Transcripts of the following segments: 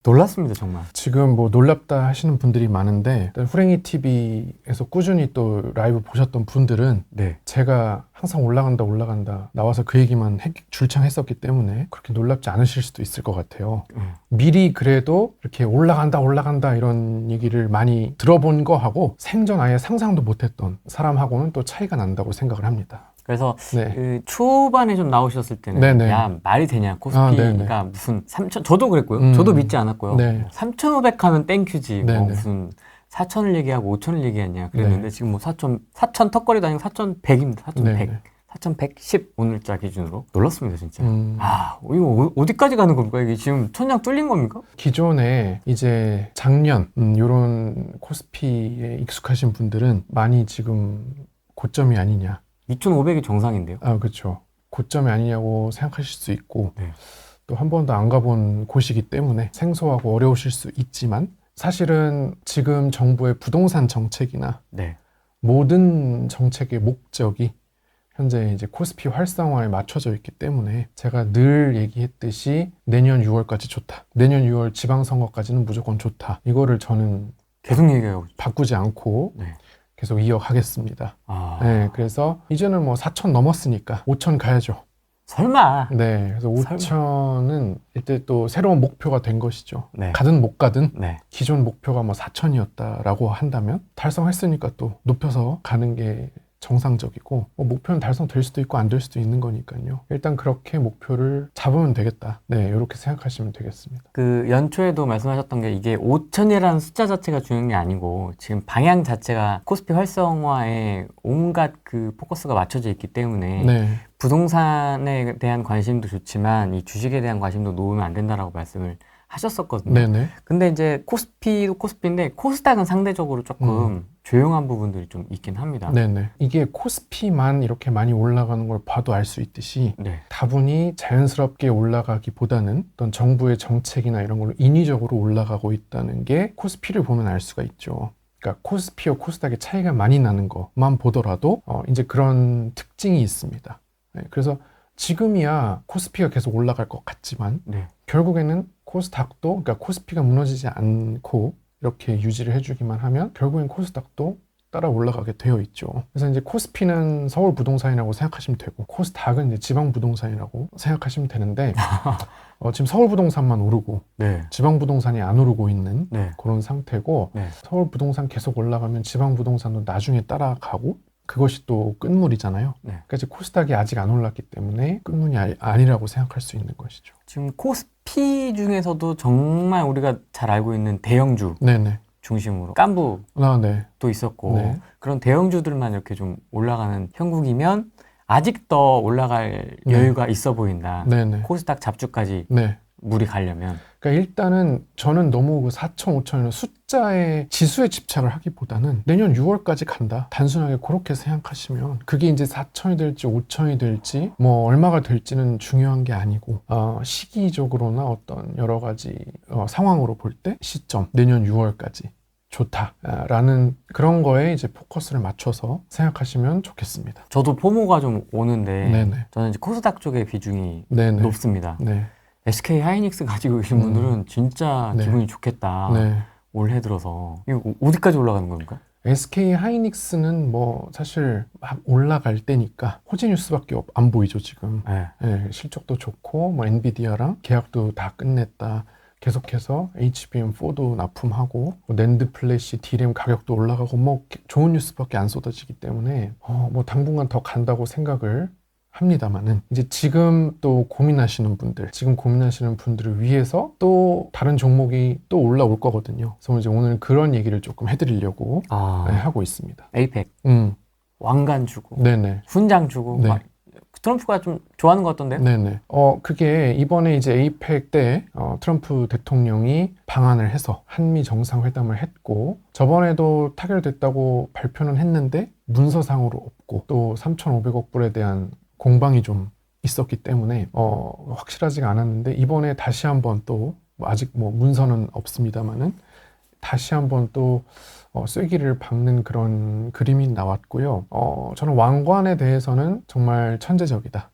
놀랐습니다, 정말. 지금 뭐 놀랍다 하시는 분들이 많은데 일단 후랭이 TV에서 꾸준히 또 라이브 보셨던 분들은 네. 제가 항상 올라간다 나와서 그 얘기만 줄창 했었기 때문에 그렇게 놀랍지 않으실 수도 있을 것 같아요. 미리 그래도 이렇게 올라간다 이런 얘기를 많이 들어본 거하고 생전 아예 상상도 못했던 사람하고는 또 차이가 난다고 생각을 합니다. 그래서 네. 그 초반에 좀 나오셨을 때는 네네. 야 말이 되냐 코스피가 무슨 3천 저도 그랬고요. 저도 믿지 않았고요. 네. 3,500 하면 땡큐지. 뭐 네네. 무슨 4,000을 얘기하고 5,000을 얘기했냐 그랬는데 네. 지금 뭐 4,000 턱걸이도 아니고 4,100입니다. 4,100. 네네. 4,110 오늘자 기준으로 놀랐습니다 진짜. 이거 어디까지 가는 겁니까? 이게 지금 천장 뚫린 겁니까? 기존에 이제 작년 요런 코스피에 익숙하신 분들은 많이 지금 고점이 아니냐 2,500이 정상인데요. 그렇죠. 고점이 아니냐고 생각하실 수 있고 네. 또 한 번도 안 가본 곳이기 때문에 생소하고 어려우실 수 있지만 사실은 지금 정부의 부동산 정책이나 네. 모든 정책의 목적이 현재 이제 코스피 활성화에 맞춰져 있기 때문에 제가 늘 얘기했듯이 내년 6월까지 좋다. 내년 6월 지방선거까지는 무조건 좋다. 이거를 저는 계속 얘기하고 바꾸지 않고 네. 계속 이어가겠습니다. 네, 그래서 이제는 뭐 4천 넘었으니까 5천 가야죠. 설마. 네, 그래서 5천은 이때 또 새로운 목표가 된 것이죠. 네. 가든 못 가든 네. 기존 목표가 뭐 4천이었다라고 한다면 달성했으니까 또 높여서 가는 게 정상적이고 뭐 목표는 달성될 수도 있고 안 될 수도 있는 거니까요. 일단 그렇게 목표를 잡으면 되겠다. 네, 이렇게 생각하시면 되겠습니다. 그 연초에도 말씀하셨던 게 이게 5천이라는 숫자 자체가 중요한 게 아니고 지금 방향 자체가 코스피 활성화에 온갖 그 포커스가 맞춰져 있기 때문에 네. 부동산에 대한 관심도 좋지만 이 주식에 대한 관심도 놓으면 안 된다라고 말씀을 하셨었거든요. 네네. 근데 이제 코스피도 코스피인데 코스닥은 상대적으로 조금 조용한 부분들이 좀 있긴 합니다. 네네. 이게 코스피만 이렇게 많이 올라가는 걸 봐도 알 수 있듯이 네. 다분히 자연스럽게 올라가기보다는 어떤 정부의 정책이나 이런 걸로 인위적으로 올라가고 있다는 게 코스피를 보면 알 수가 있죠. 그러니까 코스피와 코스닥의 차이가 많이 나는 것만 보더라도 이제 그런 특징이 있습니다. 네, 그래서 지금이야 코스피가 계속 올라갈 것 같지만 네. 결국에는 코스닥도 그러니까 코스피가 무너지지 않고 이렇게 유지를 해주기만 하면 결국엔 코스닥도 따라 올라가게 되어 있죠. 그래서 이제 코스피는 서울 부동산이라고 생각하시면 되고 코스닥은 이제 지방 부동산이라고 생각하시면 되는데 지금 서울 부동산만 오르고 네. 지방 부동산이 안 오르고 있는 네. 그런 상태고 네. 서울 부동산 계속 올라가면 지방 부동산도 나중에 따라가고 그것이 또 끝물이잖아요. 네. 그러니까 이제 코스닥이 아직 안 올랐기 때문에 끝물이 아니라고 생각할 수 있는 것이죠. 지금 코스피 중에서도 정말 우리가 잘 알고 있는 대형주 네네. 중심으로 깐부도 네. 있었고 네. 그런 대형주들만 이렇게 좀 올라가는 형국이면 아직 더 올라갈 네. 여유가 있어 보인다. 네네. 코스닥 잡주까지 네. 물이 가려면. 그러니까 일단은 저는 너무 그 4천, 5천이라는 숫자의 지수에 집착을 하기보다는 내년 6월까지 간다. 단순하게 그렇게 생각하시면 그게 이제 4천이 될지 5천이 될지 뭐 얼마가 될지는 중요한 게 아니고 시기적으로나 어떤 여러 가지 상황으로 볼 때 시점 내년 6월까지 좋다라는 그런 거에 이제 포커스를 맞춰서 생각하시면 좋겠습니다. 저도 포모가 좀 오는데 네네. 저는 이제 코스닥 쪽의 비중이 네네. 높습니다. 네. SK 하이닉스 가지고 계신 분들은 진짜 네. 기분이 좋겠다. 네. 올해 들어서. 이거 어디까지 올라가는 겁니까? SK 하이닉스는 뭐 사실 막 올라갈 때니까 호재 뉴스밖에 안 보이죠 지금. 네. 네, 실적도 좋고 뭐 엔비디아랑 계약도 다 끝냈다. 계속해서 HBM4도 납품하고 낸드 플래시 D램 가격도 올라가고 뭐 좋은 뉴스밖에 안 쏟아지기 때문에 뭐 당분간 더 간다고 생각을 합니다만은 이제 지금 또 고민하시는 분들을 위해서 또 다른 종목이 또 올라올 거거든요. 그래서 이제 오늘 그런 얘기를 조금 해드리려고 하고 있습니다. 에이펙 왕관 주고 네네. 훈장 주고 네. 막 트럼프가 좀 좋아하는 것 같던데요? 네네. 그게 이번에 이제 에이펙 때 트럼프 대통령이 방한을 해서 한미 정상회담을 했고 저번에도 타결됐다고 발표는 했는데 문서상으로 없고 또 3,500억 불에 대한 공방이 좀 있었기 때문에 확실하지가 않았는데 이번에 다시 한번 또 아직 뭐 문서는 없습니다만은 다시 한번 또 쐐기를 박는 그런 그림이 나왔고요. 저는 왕관에 대해서는 정말 천재적이다.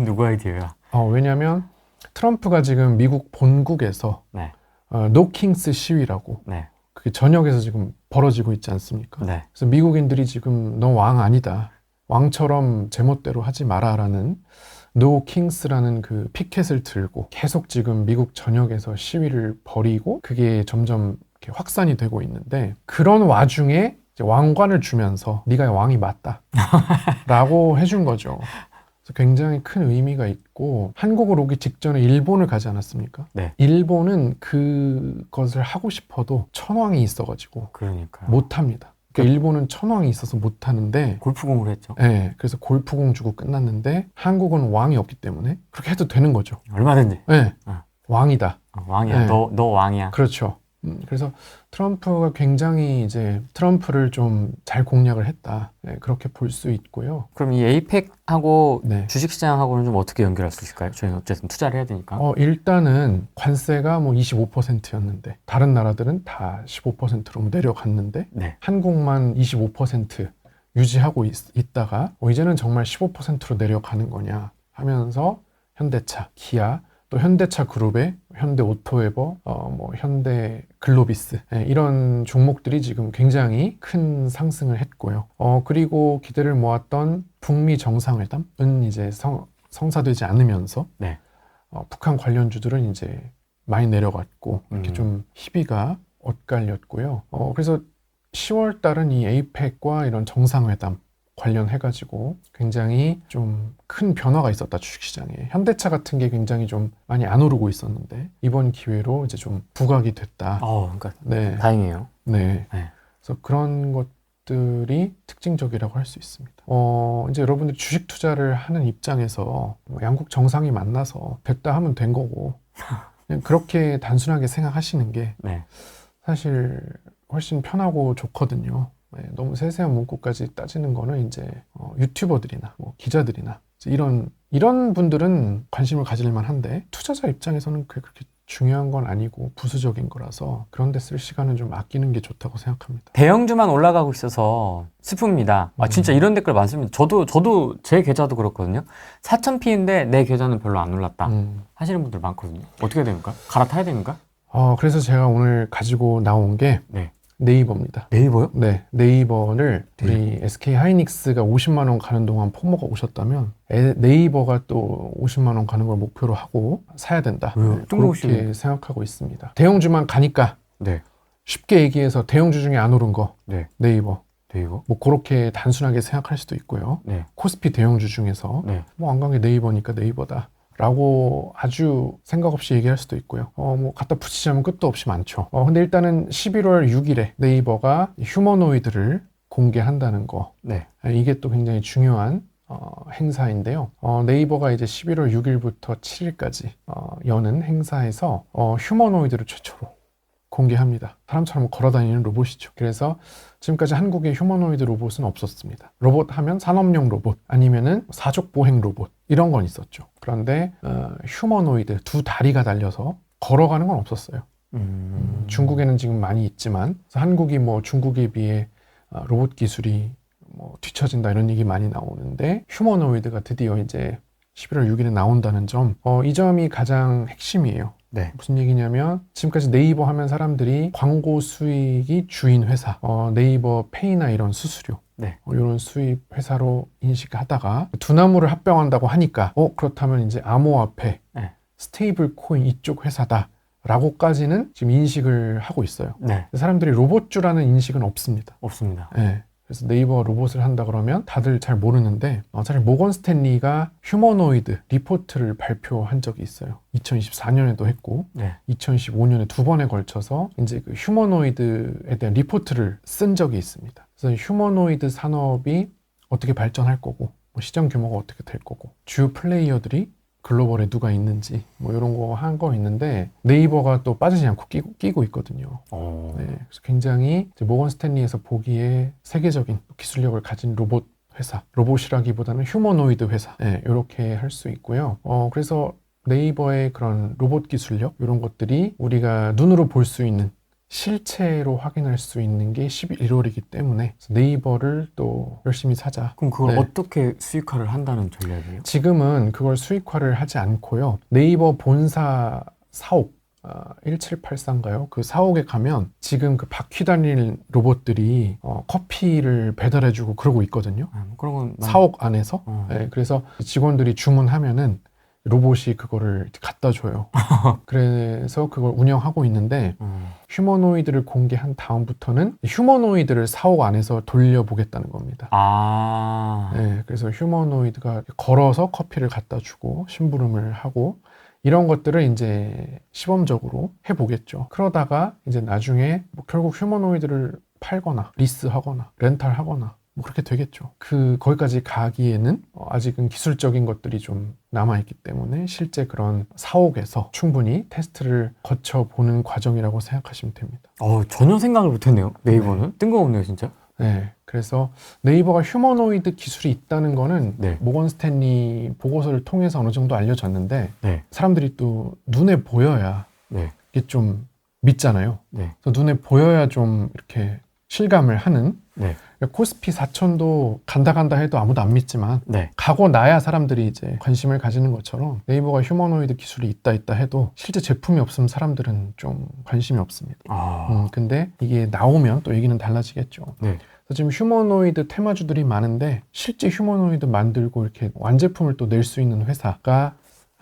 누구 아이디어야? 왜냐하면 트럼프가 지금 미국 본국에서 네. 노킹스 시위라고 네. 그게 전역에서 지금 벌어지고 있지 않습니까? 네. 그래서 미국인들이 지금 너 왕 아니다. 왕처럼 제멋대로 하지 마라라는 노 킹스라는 그 피켓을 들고 계속 지금 미국 전역에서 시위를 벌이고 그게 점점 이렇게 확산이 되고 있는데 그런 와중에 이제 왕관을 주면서 네가 왕이 맞다 라고 해준 거죠. 그래서 굉장히 큰 의미가 있고 한국으로 오기 직전에 일본을 가지 않았습니까? 네. 일본은 그것을 하고 싶어도 천황이 있어가지고 그러니까요. 못합니다. 그러니까 일본은 천황이 있어서 못하는데 골프공으로 했죠. 네, 그래서 골프공 주고 끝났는데 한국은 왕이 없기 때문에 그렇게 해도 되는 거죠. 얼마든지. 네, 어. 왕이다. 왕이야. 네. 너 왕이야. 그렇죠. 그래서 트럼프가 굉장히 이제 트럼프를 좀 잘 공략을 했다. 네, 그렇게 볼 수 있고요. 그럼 이 에이펙하고 네. 주식시장하고는 좀 어떻게 연결할 수 있을까요? 저희는 어쨌든 투자를 해야 되니까. 일단은 관세가 뭐 25%였는데 다른 나라들은 다 15%로 내려갔는데 네. 한국만 25% 유지하고 있다가 이제는 정말 15%로 내려가는 거냐 하면서 현대차, 기아, 또 현대차 그룹의 현대오토웨버, 뭐 현대 글로비스 이런 종목들이 지금 굉장히 큰 상승을 했고요. 그리고 기대를 모았던 북미 정상회담은 이제 성사되지 않으면서 네. 북한 관련주들은 이제 많이 내려갔고 이렇게 좀 희비가 엇갈렸고요. 그래서 10월 달은 이 에이펙과 이런 정상회담 관련해가지고 굉장히 좀 큰 변화가 있었다 주식시장에. 현대차 같은 게 굉장히 좀 많이 안 오르고 있었는데 이번 기회로 이제 좀 부각이 됐다. 그러니까 네, 다행이에요. 네. 네. 그래서 그런 것들이 특징적이라고 할 수 있습니다. 이제 여러분들이 주식 투자를 하는 입장에서 양국 정상이 만나서 됐다 하면 된 거고 그냥 그렇게 단순하게 생각하시는 게 네. 사실 훨씬 편하고 좋거든요. 네, 너무 세세한 문구까지 따지는 거는 이제 유튜버들이나 뭐 기자들이나 이런 분들은 관심을 가질 만한데 투자자 입장에서는 그게 그렇게 중요한 건 아니고 부수적인 거라서 그런 데 쓸 시간은 좀 아끼는 게 좋다고 생각합니다. 대형주만 올라가고 있어서 슬픕니다. 진짜 이런 댓글 많습니다. 저도 제 계좌도 그렇거든요. 4,000P인데 내 계좌는 별로 안 올랐다 하시는 분들 많거든요. 어떻게 됩니까? 갈아타야 됩니까? 그래서 제가 오늘 가지고 나온 게 네. 네이버입니다. 네이버요? 네, 네이버를 우리 SK 하이닉스가 50만 원 가는 동안 포모가 오셨다면 네이버가 또 50만 원 가는 걸 목표로 하고 사야 된다. 왜요? 네, 뜬금없이. 그렇게 생각하고 있습니다. 대형주만 가니까 네. 쉽게 얘기해서 대형주 중에 안 오른 거 네. 네이버. 네이버? 뭐 그렇게 단순하게 생각할 수도 있고요. 네. 코스피 대형주 중에서 네. 뭐 안 간 게 네이버니까 네이버다. 라고 아주 생각 없이 얘기할 수도 있고요. 뭐 갖다 붙이자면 끝도 없이 많죠. 근데 일단은 11월 6일에 네이버가 휴머노이드를 공개한다는 거. 네. 이게 또 굉장히 중요한 행사인데요. 네이버가 이제 11월 6일부터 7일까지 여는 행사에서 휴머노이드를 최초로 공개합니다. 사람처럼 걸어다니는 로봇이죠. 그래서 지금까지 한국에 휴머노이드 로봇은 없었습니다. 로봇 하면 산업용 로봇 아니면은 사족 보행 로봇 이런 건 있었죠. 그런데 휴머노이드 두 다리가 달려서 걸어가는 건 없었어요. 중국에는 지금 많이 있지만 한국이 뭐 중국에 비해 로봇 기술이 뭐 뒤처진다 이런 얘기 많이 나오는데 휴머노이드가 드디어 이제 11월 6일에 나온다는 점, 이 점이 가장 핵심이에요. 네. 무슨 얘기냐면 지금까지 네이버 하면 사람들이 광고 수익이 주인 회사, 네이버 페이나 이런 수수료, 네. 이런 수입 회사로 인식하다가 두나무를 합병한다고 하니까 그렇다면 이제 암호화폐, 네. 스테이블 코인 이쪽 회사다 라고까지는 지금 인식을 하고 있어요. 네. 사람들이 로봇주라는 인식은 없습니다. 없습니다. 네. 그래서 네이버 로봇을 한다 그러면 다들 잘 모르는데 사실 모건 스탠리가 휴머노이드 리포트를 발표한 적이 있어요. 2024년에도 했고 네. 2015년에 두 번에 걸쳐서 이제 그 휴머노이드에 대한 리포트를 쓴 적이 있습니다. 그래서 휴머노이드 산업이 어떻게 발전할 거고 뭐 시장 규모가 어떻게 될 거고 주요 플레이어들이 글로벌에 누가 있는지 뭐 이런 거 한 거 있는데 네이버가 또 빠지지 않고 끼고 있거든요. 네, 그래서 굉장히 이제 모건 스탠리에서 보기에 세계적인 기술력을 가진 로봇 회사, 로봇이라기보다는 휴머노이드 회사, 네, 이렇게 할 수 있고요. 그래서 네이버의 그런 로봇 기술력 이런 것들이 우리가 눈으로 볼 수 있는 실체로 확인할 수 있는 게 11월이기 때문에 네이버를 또 열심히 사자. 그럼 그걸 네. 어떻게 수익화를 한다는 전략이에요? 지금은 그걸 수익화를 하지 않고요. 네이버 본사 사옥, 1784인가요? 그 사옥에 가면 지금 그 바퀴 달린 로봇들이 커피를 배달해주고 그러고 있거든요. 뭐 그런 건 사옥 안에서. 네, 그래서 직원들이 주문하면은 로봇이 그거를 갖다 줘요. 그래서 그걸 운영하고 있는데 휴머노이드를 공개한 다음부터는 휴머노이드를 사옥 안에서 돌려보겠다는 겁니다. 네, 그래서 휴머노이드가 걸어서 커피를 갖다 주고 심부름을 하고 이런 것들을 이제 시범적으로 해보겠죠. 그러다가 이제 나중에 뭐 결국 휴머노이드를 팔거나 리스하거나 렌탈하거나 뭐 그렇게 되겠죠. 거기까지 가기에는 아직은 기술적인 것들이 좀 남아있기 때문에 실제 그런 사옥에서 충분히 테스트를 거쳐보는 과정이라고 생각하시면 됩니다. 전혀 생각을 못했네요. 네이버는. 네. 뜬금없네요, 진짜. 네, 그래서 네이버가 휴머노이드 기술이 있다는 거는 네. 모건 스탠리 보고서를 통해서 어느 정도 알려졌는데 네. 사람들이 또 눈에 보여야 네. 이게 좀 믿잖아요. 네. 그래서 눈에 보여야 좀 이렇게 실감을 하는. 네. 코스피 4천도 간다 해도 아무도 안 믿지만 네. 가고 나야 사람들이 이제 관심을 가지는 것처럼 네이버가 휴머노이드 기술이 있다 해도 실제 제품이 없으면 사람들은 좀 관심이 없습니다. 근데 이게 나오면 또 얘기는 달라지겠죠. 네. 그래서 지금 휴머노이드 테마주들이 많은데 실제 휴머노이드 만들고 이렇게 완제품을 또 낼 수 있는 회사가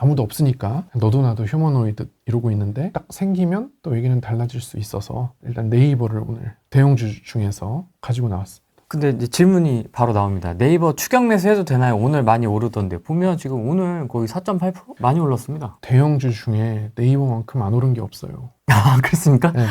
아무도 없으니까 너도 나도 휴머노이드 이러고 있는데 딱 생기면 또 얘기는 달라질 수 있어서 일단 네이버를 오늘 대형주 중에서 가지고 나왔습니다. 근데 이제 질문이 바로 나옵니다. 네이버 추격 매수 해도 되나요? 오늘 많이 오르던데. 보면 지금 오늘 거의 4.8% 많이 올랐습니다. 대형주 중에 네이버만큼 안 오른 게 없어요. 그렇습니까? 네.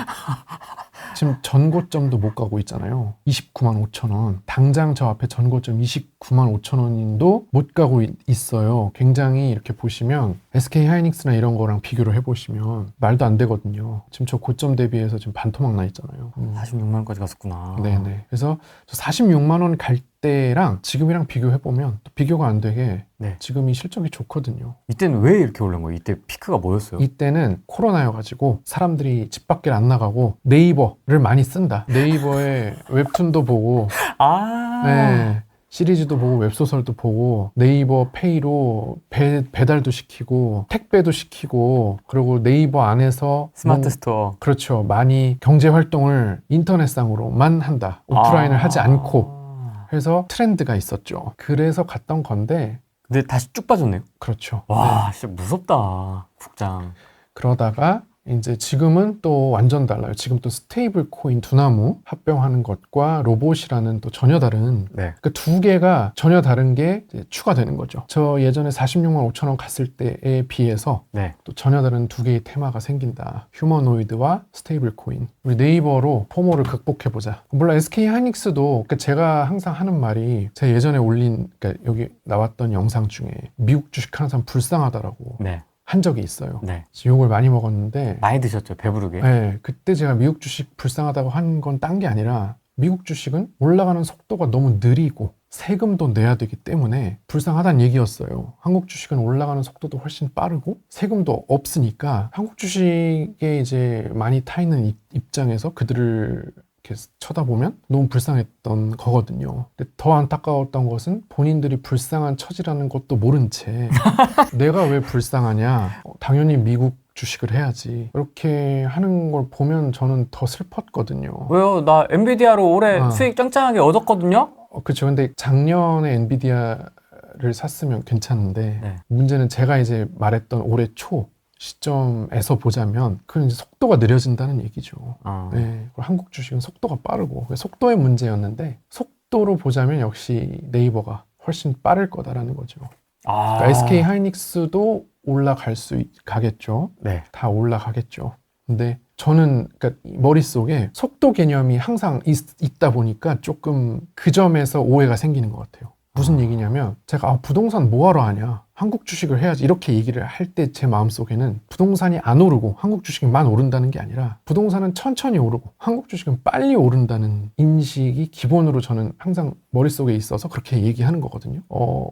지금 전고점도 못 가고 있잖아요. 29만 5천 원. 당장 저 앞에 전고점 29만 5천 원인도 못 가고 있어요. 굉장히 이렇게 보시면 SK 하이닉스나 이런 거랑 비교를 해보시면 말도 안 되거든요. 지금 저 고점 대비해서 지금 반토막 나 있잖아요. 46만 원까지 갔었구나. 네네. 그래서 46만 원 갈 때랑 지금이랑 비교해보면 또 비교가 안 되게 네. 지금이 실적이 좋거든요. 이때는 왜 이렇게 올른 거예요? 이때 피크가 뭐였어요? 이때는 코로나여가지고 사람들이 집 밖에 안 나가고 네이버를 많이 쓴다. 네이버에 웹툰도 보고 네, 시리즈도 보고 웹소설도 보고 네이버 페이로 배달도 시키고 택배도 시키고 그리고 네이버 안에서 스마트 스토어. 그렇죠. 많이 경제 활동을 인터넷상으로만 한다. 오프라인을 하지 않고 해서 트렌드가 있었죠. 그래서 갔던 건데 근데 다시 쭉 빠졌네요. 그렇죠. 와, 진짜 무섭다. 국장. 그러다가 이제 지금은 또 완전 달라요. 지금 또 스테이블 코인 두나무 합병하는 것과 로봇이라는 또 전혀 다른 네. 그 두 개가 전혀 다른 게 이제 추가되는 거죠. 저 예전에 46만 5천 원 갔을 때에 비해서 네. 또 전혀 다른 두 개의 테마가 생긴다. 휴머노이드와 스테이블 코인. 우리 네이버로 포모를 극복해보자. 물론 SK 하이닉스도 그러니까 제가 항상 하는 말이 제가 예전에 올린 그러니까 여기 나왔던 영상 중에 미국 주식 하는 사람 불쌍하다라고 네. 한 적이 있어요. 네. 욕을 많이 먹었는데 많이 드셨죠, 배부르게. 네, 그때 제가 미국 주식 불쌍하다고 한 건 딴 게 아니라 미국 주식은 올라가는 속도가 너무 느리고 세금도 내야 되기 때문에 불쌍하다는 얘기였어요. 한국 주식은 올라가는 속도도 훨씬 빠르고 세금도 없으니까 한국 주식에 이제 많이 타 있는 입장에서 그들을 이렇게 쳐다보면 너무 불쌍했던 거거든요. 근데 더 안타까웠던 것은 본인들이 불쌍한 처지라는 것도 모른 채 내가 왜 불쌍하냐? 당연히 미국 주식을 해야지. 이렇게 하는 걸 보면 저는 더 슬펐거든요. 왜요? 나 엔비디아로 올해 수익 짱짱하게 얻었거든요? 그렇죠. 근데 작년에 엔비디아를 샀으면 괜찮은데 네. 문제는 제가 이제 말했던 올해 초 시점에서 보자면 그건 이제 속도가 느려진다는 얘기죠. 네, 한국 주식은 속도가 빠르고 속도의 문제였는데 속도로 보자면 역시 네이버가 훨씬 빠를 거다라는 거죠. 그러니까 SK 하이닉스도 가겠죠. 네. 다 올라가겠죠. 근데 저는 그러니까 머릿속에 속도 개념이 항상 있다 보니까 조금 그 점에서 오해가 생기는 것 같아요. 무슨 얘기냐면 제가 부동산 뭐하러 하냐, 한국 주식을 해야지 이렇게 얘기를 할 때 제 마음속에는 부동산이 안 오르고 한국 주식만 오른다는 게 아니라 부동산은 천천히 오르고 한국 주식은 빨리 오른다는 인식이 기본으로 저는 항상 머릿속에 있어서 그렇게 얘기하는 거거든요.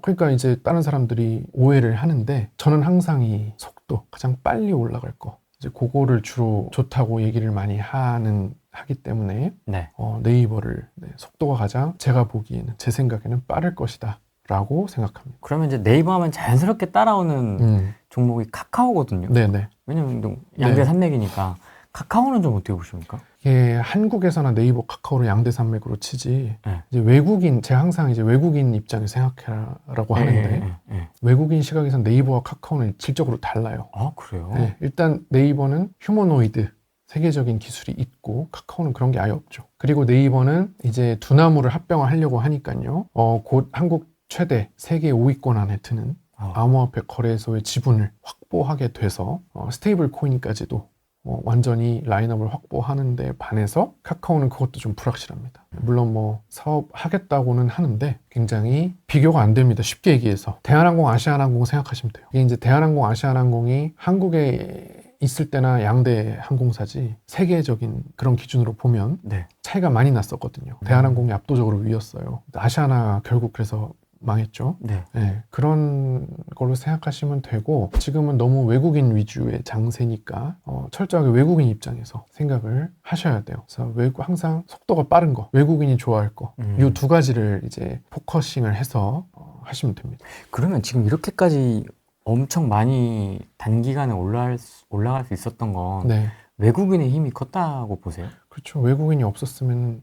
그러니까 이제 다른 사람들이 오해를 하는데 저는 항상 이 속도, 가장 빨리 올라갈 거 이제 그거를 주로 좋다고 얘기를 많이 하기 때문에 네. 네이버를 속도가 가장 제가 보기에는 제 생각에는 빠를 것이다 라고 생각합니다. 그러면 이제 네이버 하면 자연스럽게 따라오는 종목이 카카오거든요. 네네. 왜냐면 양대 네. 산맥이니까. 카카오는 좀 어떻게 보십니까? 이게 한국에서나 네이버, 카카오를 양대 산맥으로 치지. 네. 이제 외국인, 제가 항상 이제 외국인 입장에 생각해라라고 하는데 외국인 시각에선 네이버와 카카오는 질적으로 달라요. 아, 그래요? 네, 일단 네이버는 휴머노이드 세계적인 기술이 있고 카카오는 그런 게 아예 없죠. 그리고 네이버는 이제 두나무를 합병화하려고 하니까요. 곧 한국 최대 세계 5위권 안에 드는 암호화폐 거래소의 지분을 확보하게 돼서 스테이블 코인까지도 완전히 라인업을 확보하는 데 반해서 카카오는 그것도 좀 불확실합니다. 물론 뭐 사업하겠다고는 하는데 굉장히 비교가 안 됩니다. 쉽게 얘기해서 대한항공, 아시아나항공 생각하시면 돼요. 이게 이제 대한항공, 아시아나항공이 한국에 있을 때나 양대 항공사지 세계적인 그런 기준으로 보면 네. 차이가 많이 났었거든요. 대한항공이 압도적으로 위였어요. 아시아나 결국 그래서 망했죠. 네. 네, 그런 걸로 생각하시면 되고 지금은 너무 외국인 위주의 장세니까 철저하게 외국인 입장에서 생각을 하셔야 돼요. 그래서 항상 속도가 빠른 거, 외국인이 좋아할 거, 이 두 가지를 이제 포커싱을 해서 하시면 됩니다. 그러면 지금 이렇게까지 엄청 많이 단기간에 올라갈 수 있었던 건 네. 외국인의 힘이 컸다고 보세요? 그렇죠. 외국인이 없으면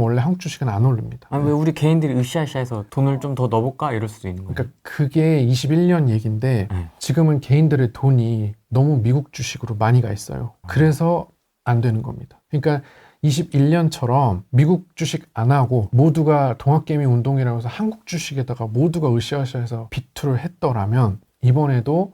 원래 한국 주식은 안 오릅니다. 아니, 왜 우리 개인들이 으쌰으쌰해서 돈을 좀 더 넣어볼까 이럴 수도 있는 거예요. 그러니까 그게 21년 얘기인데 지금은 개인들의 돈이 너무 미국 주식으로 많이 가 있어요. 그래서 안 되는 겁니다. 그러니까 21년처럼 미국 주식 안 하고 모두가 동학개미 운동이라고 해서 한국 주식에다가 모두가 으쌰으쌰해서 비투를 했더라면 이번에도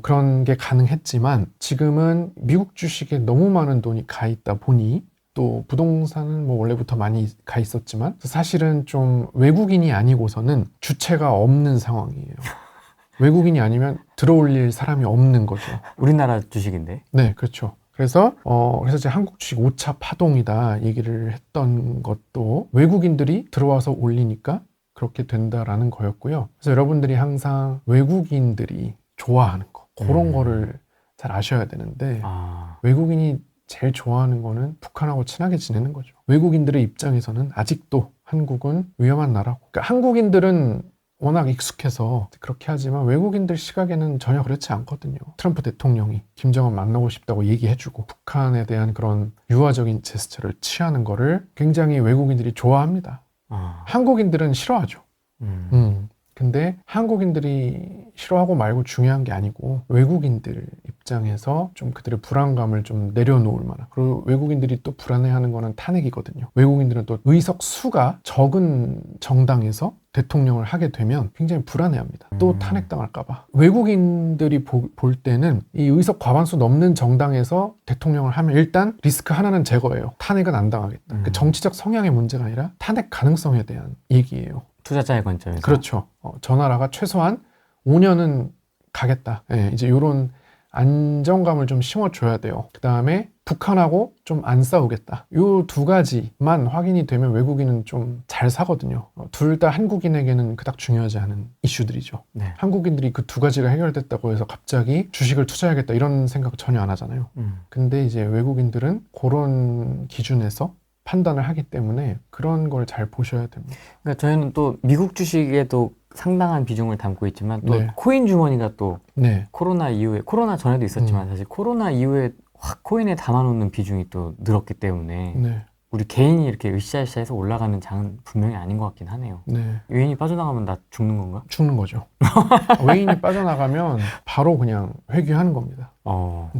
그런 게 가능했지만 지금은 미국 주식에 너무 많은 돈이 가 있다 보니 또 부동산은 뭐 원래부터 많이 가 있었지만 사실은 좀 외국인이 아니고서는 주체가 없는 상황이에요. 외국인이 아니면 들어올릴 사람이 없는 거죠. 우리나라 주식인데. 네, 그렇죠. 그래서 이제 한국 주식 5차 파동이다 얘기를 했던 것도 외국인들이 들어와서 올리니까 그렇게 된다라는 거였고요. 그래서 여러분들이 항상 외국인들이 좋아하는 거 그런 거를 잘 아셔야 되는데 외국인이 제일 좋아하는 거는 북한하고 친하게 지내는 거죠. 외국인들의 입장에서는 아직도 한국은 위험한 나라고. 그러니까 한국인들은 워낙 익숙해서 그렇게 하지만 외국인들 시각에는 전혀 그렇지 않거든요. 트럼프 대통령이 김정은 만나고 싶다고 얘기해주고 북한에 대한 그런 유화적인 제스처를 취하는 거를 굉장히 외국인들이 좋아합니다. 한국인들은 싫어하죠. 근데 한국인들이 싫어하고 말고 중요한 게 아니고 외국인들 입장에서 좀 그들의 불안감을 좀 내려놓을 만한, 그리고 외국인들이 또 불안해하는 거는 탄핵이거든요. 외국인들은 또 의석 수가 적은 정당에서 대통령을 하게 되면 굉장히 불안해합니다. 또 탄핵당할까봐. 외국인들이 볼 때는 이 의석 과반수 넘는 정당에서 대통령을 하면 일단 리스크 하나는 제거해요. 탄핵은 안 당하겠다. 그 정치적 성향의 문제가 아니라 탄핵 가능성에 대한 얘기예요. 투자자의 관점에서. 그렇죠. 저 나라가 최소한 5년은 가겠다. 네, 이제 이런 안정감을 좀 심어줘야 돼요. 그 다음에 북한하고 좀 안 싸우겠다. 이 두 가지만 확인이 되면 외국인은 좀 잘 사거든요. 둘 다 한국인에게는 그닥 중요하지 않은 이슈들이죠. 네. 한국인들이 그 두 가지가 해결됐다고 해서 갑자기 주식을 투자해야겠다 이런 생각 전혀 안 하잖아요. 근데 이제 외국인들은 그런 기준에서 판단을 하기 때문에 그런 걸 잘 보셔야 됩니다. 그러니까 저희는 또 미국 주식에도 상당한 비중을 담고 있지만 또 네. 코인 주머니가 또 네. 코로나 이후에, 코로나 전에도 있었지만 사실 코로나 이후에 확 코인에 담아놓는 비중이 또 늘었기 때문에 네. 우리 개인이 이렇게 으쌰으쌰해서 올라가는 장은 분명히 아닌 것 같긴 하네요. 네. 외인이 빠져나가면 나 죽는 건가? 죽는 거죠. 외인이 빠져나가면 바로 그냥 회귀하는 겁니다.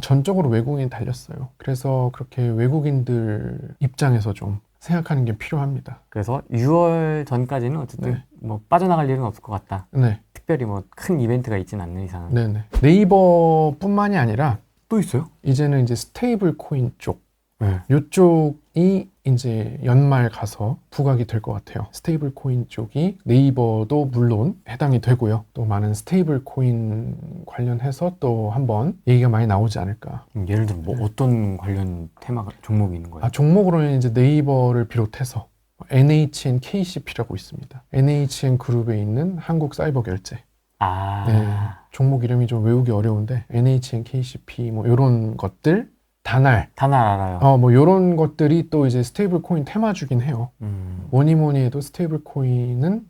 전적으로 외국인이 달렸어요. 그래서 그렇게 외국인들 입장에서 좀 생각하는 게 필요합니다. 그래서 6월 전까지는 어쨌든 네. 뭐 빠져나갈 일은 없을 것 같다. 네. 특별히 뭐 큰 이벤트가 있지는 않는 이상. 네네. 네이버뿐만이 아니라 또 있어요? 이제는 이제 스테이블 코인 쪽, 네. 이쪽이 이제 연말 가서 부각이 될 것 같아요. 스테이블 코인 쪽이 네이버도 물론 해당이 되고요. 또 많은 스테이블 코인 관련해서 또 한번 얘기가 많이 나오지 않을까. 예를 들어 뭐 어떤 관련 테마 종목이 있는 거예요? 종목으로는 이제 네이버를 비롯해서 NHN KCP라고 있습니다. NHN 그룹에 있는 한국 사이버 결제. 네, 종목 이름이 좀 외우기 어려운데 NHN KCP 뭐 이런 것들, 다날 알아요. 뭐 이런 것들이 또 이제 스테이블 코인 테마주긴 해요. 뭐니 해도 스테이블 코인은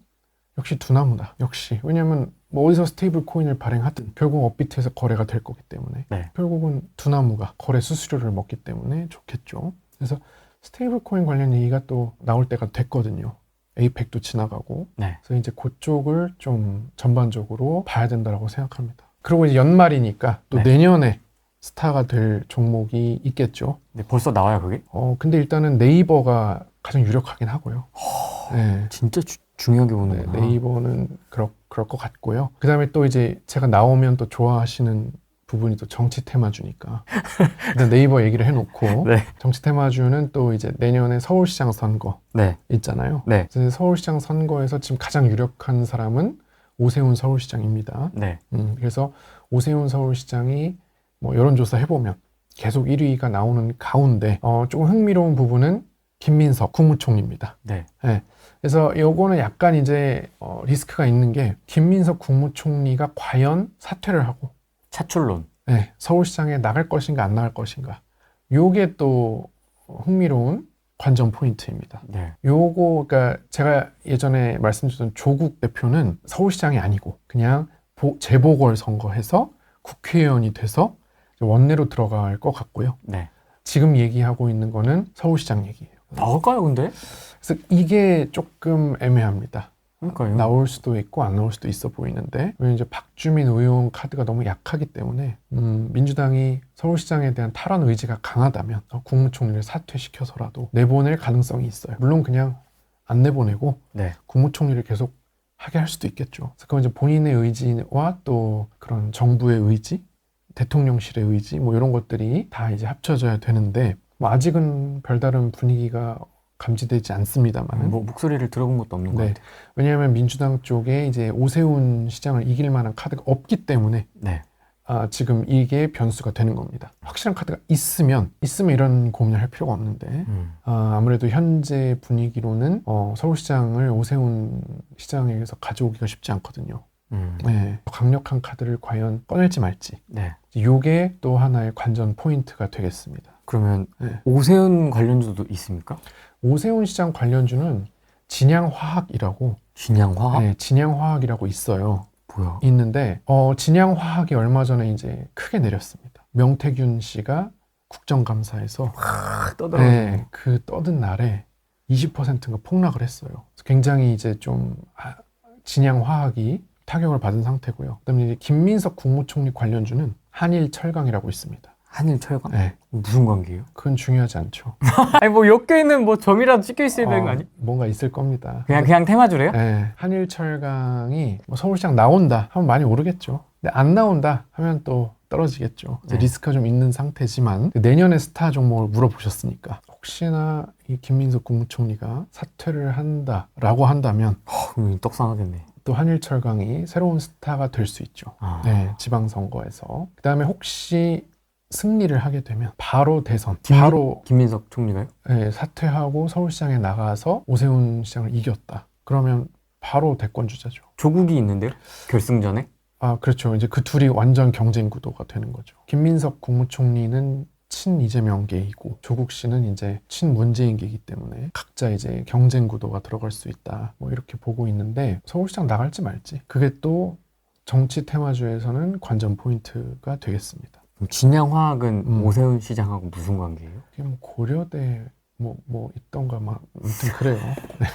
역시 두나무다. 역시. 왜냐면 뭐 어디서 스테이블 코인을 발행하든 결국 업비트에서 거래가 될 거기 때문에 네. 결국은 두 나무가 거래 수수료를 먹기 때문에 좋겠죠. 그래서 스테이블 코인 관련 얘기가 또 나올 때가 됐거든요. 에이펙도 지나가고. 네. 그래서 이제 그쪽을 좀 전반적으로 봐야 된다고 생각합니다. 그리고 이제 연말이니까 또 네. 내년에 스타가 될 종목이 있겠죠. 네, 벌써 나와요, 그게? 근데 일단은 네이버가 가장 유력하긴 하고요. 네. 진짜 중요하게 네, 보는구나. 네이버는 그럴 것 같고요. 그 다음에 또 이제 제가 나오면 또 좋아하시는 부분이 또 정치 테마주니까 일단 네이버 얘기를 해놓고 네. 정치 테마주는 또 이제 내년에 서울시장 선거 네. 있잖아요. 네. 그래서 서울시장 선거에서 지금 가장 유력한 사람은 오세훈 서울시장입니다. 네. 그래서 오세훈 서울시장이 뭐 여론조사 해보면 계속 1위가 나오는 가운데 조금 흥미로운 부분은 김민석 국무총리입니다. 네. 네. 그래서 요거는 약간 이제 리스크가 있는 게 김민석 국무총리가 과연 사퇴를 하고 차출론. 네, 서울시장에 나갈 것인가 안 나갈 것인가 요게 또 흥미로운 관전 포인트입니다. 네. 요거 그러니까 제가 예전에 말씀드렸던 조국 대표는 서울시장이 아니고 그냥 재보궐 선거해서 국회의원이 돼서 원내로 들어갈 것 같고요. 네. 지금 얘기하고 있는 거는 서울시장 얘기예요. 나올까요, 근데? 그래서 이게 조금 애매합니다. 그러니까요. 나올 수도 있고 안 나올 수도 있어 보이는데 왜냐면 이제 박주민 의원 카드가 너무 약하기 때문에 민주당이 서울시장에 대한 탈환 의지가 강하다면 국무총리를 사퇴시켜서라도 내보낼 가능성이 있어요. 물론 그냥 안 내보내고 네. 국무총리를 계속 하게 할 수도 있겠죠. 그래서 그건 이제 본인의 의지와 또 그런 정부의 의지, 대통령실의 의지 뭐 이런 것들이 다 이제 합쳐져야 되는데 뭐 아직은 별다른 분위기가 감지되지 않습니다만 뭐 목소리를 들어본 것도 없는 것 네. 같아요. 왜냐하면 민주당 쪽에 이제 오세훈 시장을 이길 만한 카드가 없기 때문에 네. 지금 이게 변수가 되는 겁니다. 확실한 카드가 있으면 이런 고민을 할 필요가 없는데 아무래도 현재 분위기로는 서울시장을 오세훈 시장에게서 가져오기가 쉽지 않거든요. 네. 강력한 카드를 과연 꺼낼지 말지 네. 이게 또 하나의 관전 포인트가 되겠습니다. 그러면 네. 오세훈 관련주도 있습니까? 오세훈 시장 관련주는 진양화학이라고 진양화학? 네, 진양화학이라고 있어요. 뭐야? 있는데 진양화학이 얼마 전에 이제 크게 내렸습니다. 명태균 씨가 국정감사에서 떠들어요. 네, 그 떠든 날에 20%가 폭락을 했어요. 그래서 굉장히 이제 좀 진양화학이 타격을 받은 상태고요. 그다음에 이제 김민석 국무총리 관련주는 한일철강이라고 있습니다. 한일철강? 네, 무슨 관계예요? 그건 중요하지 않죠. 아니 뭐 엮여 있는 뭐 점이라도 찍혀 있어야 되는 거 아니야? 뭔가 있을 겁니다. 그냥 테마주래요? 네, 한일철강이 뭐 서울시장 나온다 하면 많이 오르겠죠. 근데 안 나온다 하면 또 떨어지겠죠. 네. 리스크가 좀 있는 상태지만 내년에 스타 종목을 물어보셨으니까 혹시나 이 김민석 국무총리가 사퇴를 한다라고 한다면 떡상하겠네. 또 한일철강이 새로운 스타가 될 수 있죠. 네, 지방선거에서. 그 다음에 혹시 승리를 하게 되면 바로 대선, 바로 김민석 총리가요? 네, 사퇴하고 서울시장에 나가서 오세훈 시장을 이겼다. 그러면 바로 대권 주자죠. 조국이 있는데요? 결승전에? 그렇죠. 이제 그 둘이 완전 경쟁 구도가 되는 거죠. 김민석 국무총리는 친 이재명계이고 조국 씨는 이제 친 문재인계이기 때문에 각자 이제 경쟁 구도가 들어갈 수 있다. 뭐 이렇게 보고 있는데 서울시장 나갈지 말지. 그게 또 정치 테마주에서는 관전 포인트가 되겠습니다. 그럼 진양화학은 오세훈 시장하고 무슨 관계예요? 이게 뭐 고려대 뭐 있던가 막 아무튼 그래요. 네.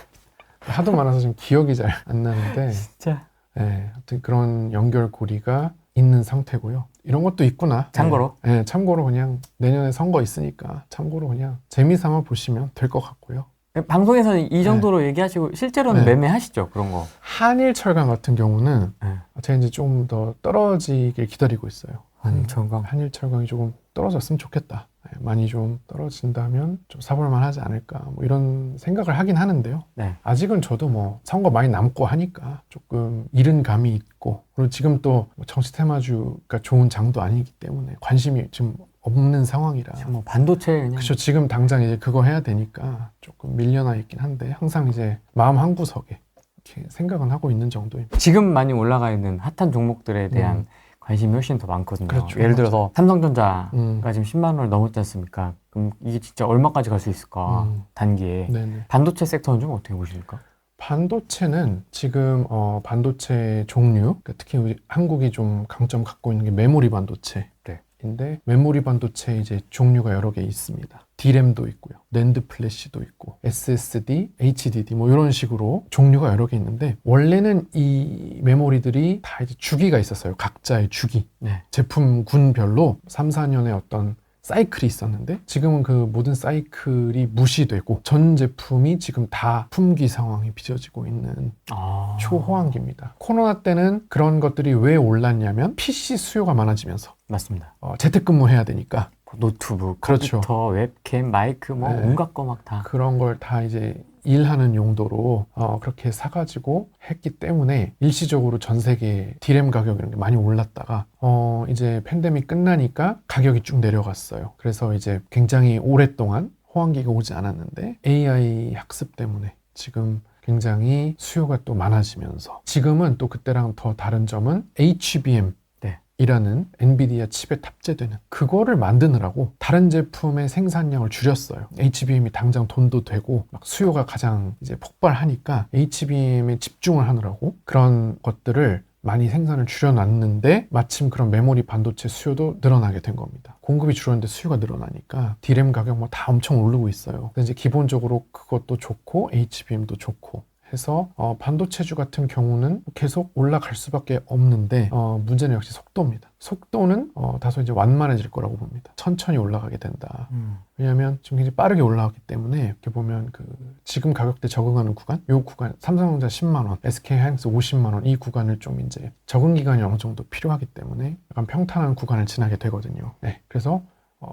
하도 많아서 지금 기억이 잘 안 나는데 진짜. 네, 하여튼 그런 연결고리가 있는 상태고요. 이런 것도 있구나. 참고로? 네, 참고로 그냥 내년에 선거 있으니까 참고로 그냥 재미삼아 보시면 될 것 같고요. 방송에서는 이 정도로 얘기하시고 실제로는 네. 매매하시죠? 그런 거. 한일철강 같은 경우는 네. 제가 이제 좀 더 떨어지길 기다리고 있어요. 한일철강. 한일철강이 조금 떨어졌으면 좋겠다. 네, 많이 좀 떨어진다면 좀 사볼만 하지 않을까 뭐 이런 생각을 하긴 하는데요. 네. 아직은 저도 뭐 선거 많이 남고 하니까 조금 이른 감이 있고 그리고 지금 또 정치 테마주가 좋은 장도 아니기 때문에 관심이 지금 없는 상황이라 지금 뭐 반도체 그냥. 그렇죠. 지금 당장 이제 그거 해야 되니까 조금 밀려나 있긴 한데 항상 이제 마음 한구석에 이렇게 생각은 하고 있는 정도입니다. 지금 많이 올라가 있는 핫한 종목들에 대한 관심이 훨씬 더 많거든요. 그렇죠. 예를 들어서 삼성전자가 지금 10만 원을 넘었지 않습니까? 그럼 이게 진짜 얼마까지 갈 수 있을까? 단기에. 네네. 반도체 섹터는 좀 어떻게 보십니까? 반도체는 지금 반도체 종류, 그러니까 특히 우리 한국이 좀 강점 갖고 있는 게 메모리 반도체. 네. 인데 메모리 반도체 이제 종류가 여러 개 있습니다. D램도 있고요, 낸드 플래시도 있고, SSD, HDD 뭐 이런 식으로 종류가 여러 개 있는데 원래는 이 메모리들이 다 이제 주기가 있었어요. 각자의 주기. 네. 제품군별로 3, 4년의 어떤 사이클이 있었는데 지금은 그 모든 사이클이 무시되고 전 제품이 지금 다 품귀 상황이 빚어지고 있는 초호황기입니다. 코로나 때는 그런 것들이 왜 올랐냐면 PC 수요가 많아지면서 맞습니다. 재택근무해야 되니까 노트북, 그렇죠. 컴퓨터, 웹캠, 마이크 뭐 네. 온갖 거 막 다. 그런 걸 다 이제 일하는 용도로 그렇게 사가지고 했기 때문에 일시적으로 전 세계 D램 가격 이런 게 많이 올랐다가 이제 팬데믹 끝나니까 가격이 쭉 내려갔어요. 그래서 이제 굉장히 오랫동안 호황기가 오지 않았는데 AI 학습 때문에 지금 굉장히 수요가 또 많아지면서 지금은 또 그때랑 더 다른 점은 HBM 이라는 엔비디아 칩에 탑재되는 그거를 만드느라고 다른 제품의 생산량을 줄였어요. HBM이 당장 돈도 되고 막 수요가 가장 이제 폭발하니까 HBM에 집중을 하느라고 그런 것들을 많이 생산을 줄여놨는데 마침 그런 메모리 반도체 수요도 늘어나게 된 겁니다. 공급이 줄었는데 수요가 늘어나니까 D램 가격 뭐 다 엄청 오르고 있어요. 그래서 이제 기본적으로 그것도 좋고 HBM도 좋고 해서 반도체주 같은 경우는 계속 올라갈 수밖에 없는데 문제는 역시 속도입니다. 속도는 다소 이제 완만해질 거라고 봅니다. 천천히 올라가게 된다. 왜냐하면 지금 굉장히 빠르게 올라가기 때문에 이렇게 보면 그 지금 가격대 적응하는 구간, 이 구간 삼성전자 10만 원, SK하이닉스 50만 원 이 구간을 좀 이제 적응 기간이 어느 정도 필요하기 때문에 약간 평탄한 구간을 지나게 되거든요. 네, 그래서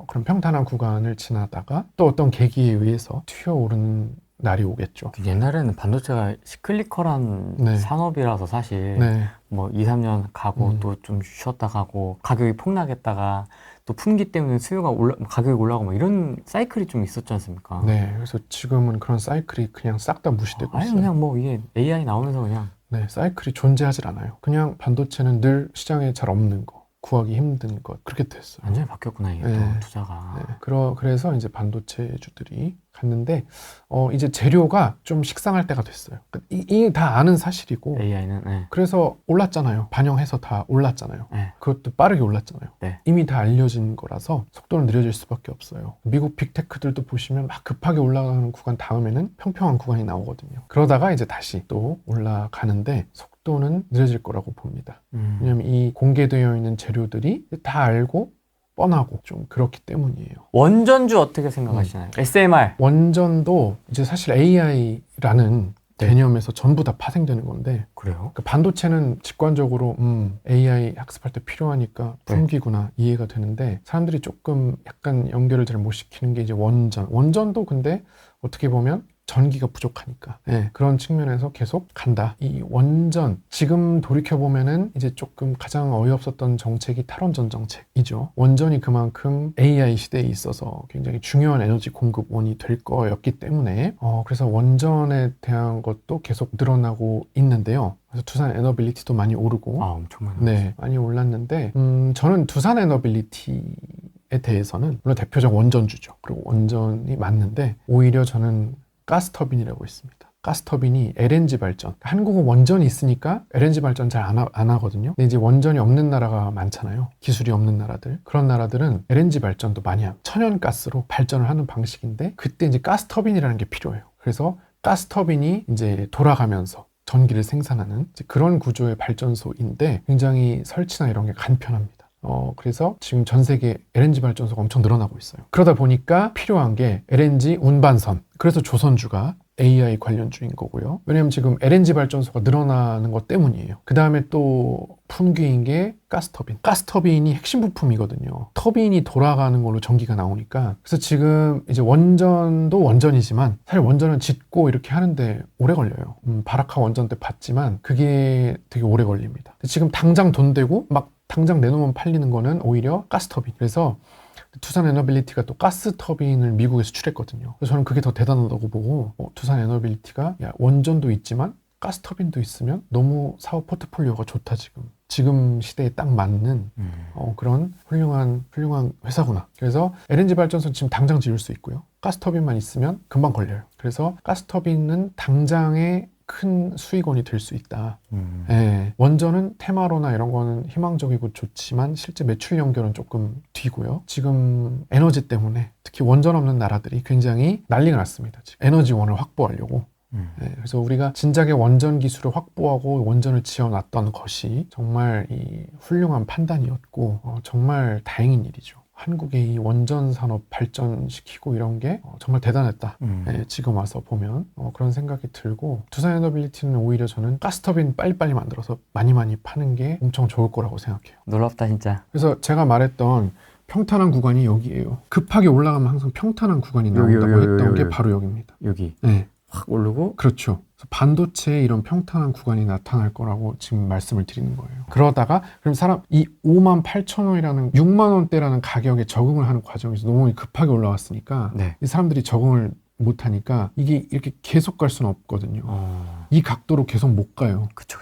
그런 평탄한 구간을 지나다가 또 어떤 계기에 의해서 튀어오르는 날이 오겠죠. 옛날에는 반도체가 시클리컬한 네. 산업이라서 사실 네. 뭐 2, 3년 가고 또 좀 쉬었다 가고 가격이 폭락했다가 또 품귀 때문에 수요가 가격이 올라가고 뭐 이런 사이클이 좀 있었지 않습니까? 네, 그래서 지금은 그런 사이클이 그냥 싹 다 무시되고 아니 있어요. 그냥 뭐 이게 AI 나오면서 그냥 네, 사이클이 존재하질 않아요. 그냥 반도체는 늘 시장에 잘 없는 거, 구하기 힘든 것 그렇게 됐어요. 완전히 바뀌었구나 이게 네. 또 투자가. 네, 그래서 이제 반도체주들이 갔는데 이제 재료가 좀 식상할 때가 됐어요. 이게 다 아는 사실이고 AI는 네. 그래서 올랐잖아요. 반영해서 다 올랐잖아요. 네. 그것도 빠르게 올랐잖아요. 네. 이미 다 알려진 거라서 속도는 느려질 수밖에 없어요. 미국 빅테크들도 보시면 막 급하게 올라가는 구간 다음에는 평평한 구간이 나오거든요. 그러다가 이제 다시 또 올라가는데 속도는 느려질 거라고 봅니다. 왜냐하면 이 공개되어 있는 재료들이 다 알고 뻔하고 좀 그렇기 때문이에요. 원전주 어떻게 생각하시나요? SMR. 원전도 이제 사실 AI라는 개념에서 전부 다 파생되는 건데 그래요? 그 반도체는 직관적으로 AI 학습할 때 필요하니까 품귀구나 이해가 되는데 사람들이 조금 약간 연결을 잘 못 시키는 게 이제 원전도 근데 어떻게 보면 전기가 부족하니까 그런 측면에서 계속 간다. 이 원전 지금 돌이켜보면은 이제 조금 가장 어이없었던 정책이 탈원전 정책이죠. 원전이 그만큼 AI 시대에 있어서 굉장히 중요한 에너지 공급원이 될 거였기 때문에 그래서 원전에 대한 것도 계속 늘어나고 있는데요. 그래서 두산 에너빌리티도 많이 오르고 엄청 많이 네, 많이 올랐는데 저는 두산 에너빌리티에 대해서는 물론 대표적 원전주죠. 그리고 원전이 맞는데 오히려 저는 가스터빈이라고 있습니다. 가스터빈이 LNG 발전. 한국은 원전이 있으니까 LNG 발전 잘 안 하거든요. 근데 이제 원전이 없는 나라가 많잖아요. 기술이 없는 나라들. 그런 나라들은 LNG 발전도 많이 합니다. 천연가스로 발전을 하는 방식인데 그때 이제 가스터빈이라는 게 필요해요. 그래서 가스터빈이 이제 돌아가면서 전기를 생산하는 이제 그런 구조의 발전소인데 굉장히 설치나 이런 게 간편합니다. 그래서 지금 전 세계 LNG 발전소가 엄청 늘어나고 있어요. 그러다 보니까 필요한 게 LNG 운반선. 그래서 조선주가 AI 관련주인 거고요. 왜냐면 지금 LNG 발전소가 늘어나는 것 때문이에요. 그 다음에 또 품귀인 게 가스터빈. 가스터빈이 핵심 부품이거든요. 터빈이 돌아가는 걸로 전기가 나오니까. 그래서 지금 이제 원전도 원전이지만 사실 원전은 짓고 이렇게 하는데 오래 걸려요. 바라카 원전 때 봤지만 그게 되게 오래 걸립니다. 지금 당장 돈 되고 막 당장 내놓으면 팔리는 거는 오히려 가스터빈. 그래서 두산 에너빌리티가 또 가스터빈을 미국에 수출했거든요. 그래서 저는 그게 더 대단하다고 보고 두산 에너빌리티가 원전도 있지만 가스터빈도 있으면 너무 사업 포트폴리오가 좋다 지금 시대에 딱 맞는 그런 훌륭한 회사구나. 그래서 LNG 발전소 지금 당장 지을 수 있고요. 가스터빈만 있으면 금방 걸려요. 그래서 가스터빈은 당장에 큰 수익원이 될 수 있다. 예, 원전은 테마로나 이런 거는 희망적이고 좋지만 실제 매출 연결은 조금 뒤고요. 지금 에너지 때문에 특히 원전 없는 나라들이 굉장히 난리가 났습니다. 지금 에너지원을 확보하려고. 네, 그래서 우리가 진작에 원전 기술을 확보하고 원전을 지어놨던 것이 정말 이 훌륭한 판단이었고 정말 다행인 일이죠. 한국의 이 원전 산업 발전시키고 이런 게 정말 대단했다. 네, 지금 와서 보면 그런 생각이 들고 두산에너빌리티는 오히려 저는 가스터빈 빨리빨리 만들어서 많이 파는 게 엄청 좋을 거라고 생각해요. 놀랍다 진짜. 그래서 제가 말했던 평탄한 구간이 여기예요. 급하게 올라가면 항상 평탄한 구간이 나온다고 했던 게 바로 여기입니다. 여기 네. 확 오르고 그렇죠. 그래서 반도체에 이런 평탄한 구간이 나타날 거라고 지금 말씀을 드리는 거예요. 그러다가 그럼 사람 이 58,000원이라는 6만 원대라는 가격에 적응을 하는 과정에서 너무 급하게 올라왔으니까 네. 이 사람들이 적응을 못하니까 이게 이렇게 계속 갈 수는 없거든요. 이 각도로 계속 못 가요. 그쵸.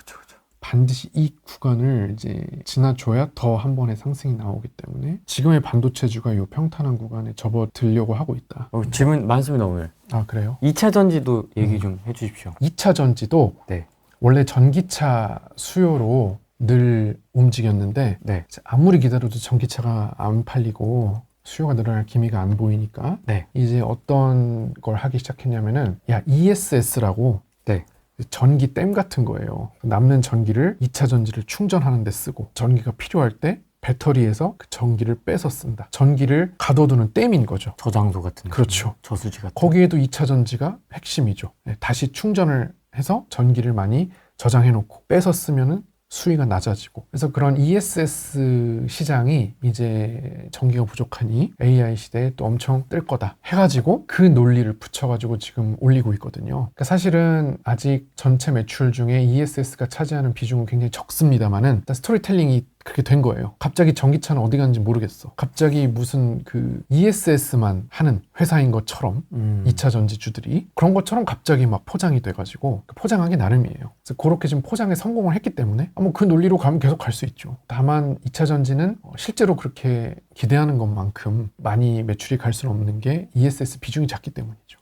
반드시 이 구간을 이제 지나줘야 더 한 번의 상승이 나오기 때문에 지금의 반도체주가 이 평탄한 구간에 접어들려고 하고 있다. 질문 많습니다 오늘. 아 그래요? 2차 전지도 얘기 좀 해주십시오. 2차 전지도 네. 원래 전기차 수요로 늘 움직였는데 네. 아무리 기다려도 전기차가 안 팔리고 수요가 늘어날 기미가 안 보이니까 네. 이제 어떤 걸 하기 시작했냐면은 ESS라고 네. 전기댐 같은 거예요. 남는 전기를 2차 전지를 충전하는 데 쓰고 전기가 필요할 때 배터리에서 그 전기를 빼서 쓴다. 전기를 가둬두는 댐인 거죠. 저장소 같은 그렇죠. 저수지 같은. 거기에도 2차 전지가 핵심이죠. 다시 충전을 해서 전기를 많이 저장해 놓고 빼서 쓰면은 수위가 낮아지고. 그래서 그런 ESS 시장이 이제 전기가 부족하니 AI 시대에 또 엄청 뜰 거다 해가지고 그 논리를 붙여가지고 지금 올리고 있거든요. 그러니까 사실은 아직 전체 매출 중에 ESS가 차지하는 비중은 굉장히 적습니다만은 일단 스토리텔링이 그렇게 된 거예요. 갑자기 전기차는 어디 갔는지 모르겠어. 갑자기 무슨 그 ESS만 하는 회사인 것처럼 2차 전지주들이 그런 것처럼 갑자기 막 포장이 돼가지고 포장하기 나름이에요. 그래서 그렇게 지금 포장에 성공을 했기 때문에 뭐 그 논리로 가면 계속 갈 수 있죠. 다만 2차 전지는 실제로 그렇게 기대하는 것만큼 많이 매출이 갈 수는 없는 게 ESS 비중이 작기 때문이죠.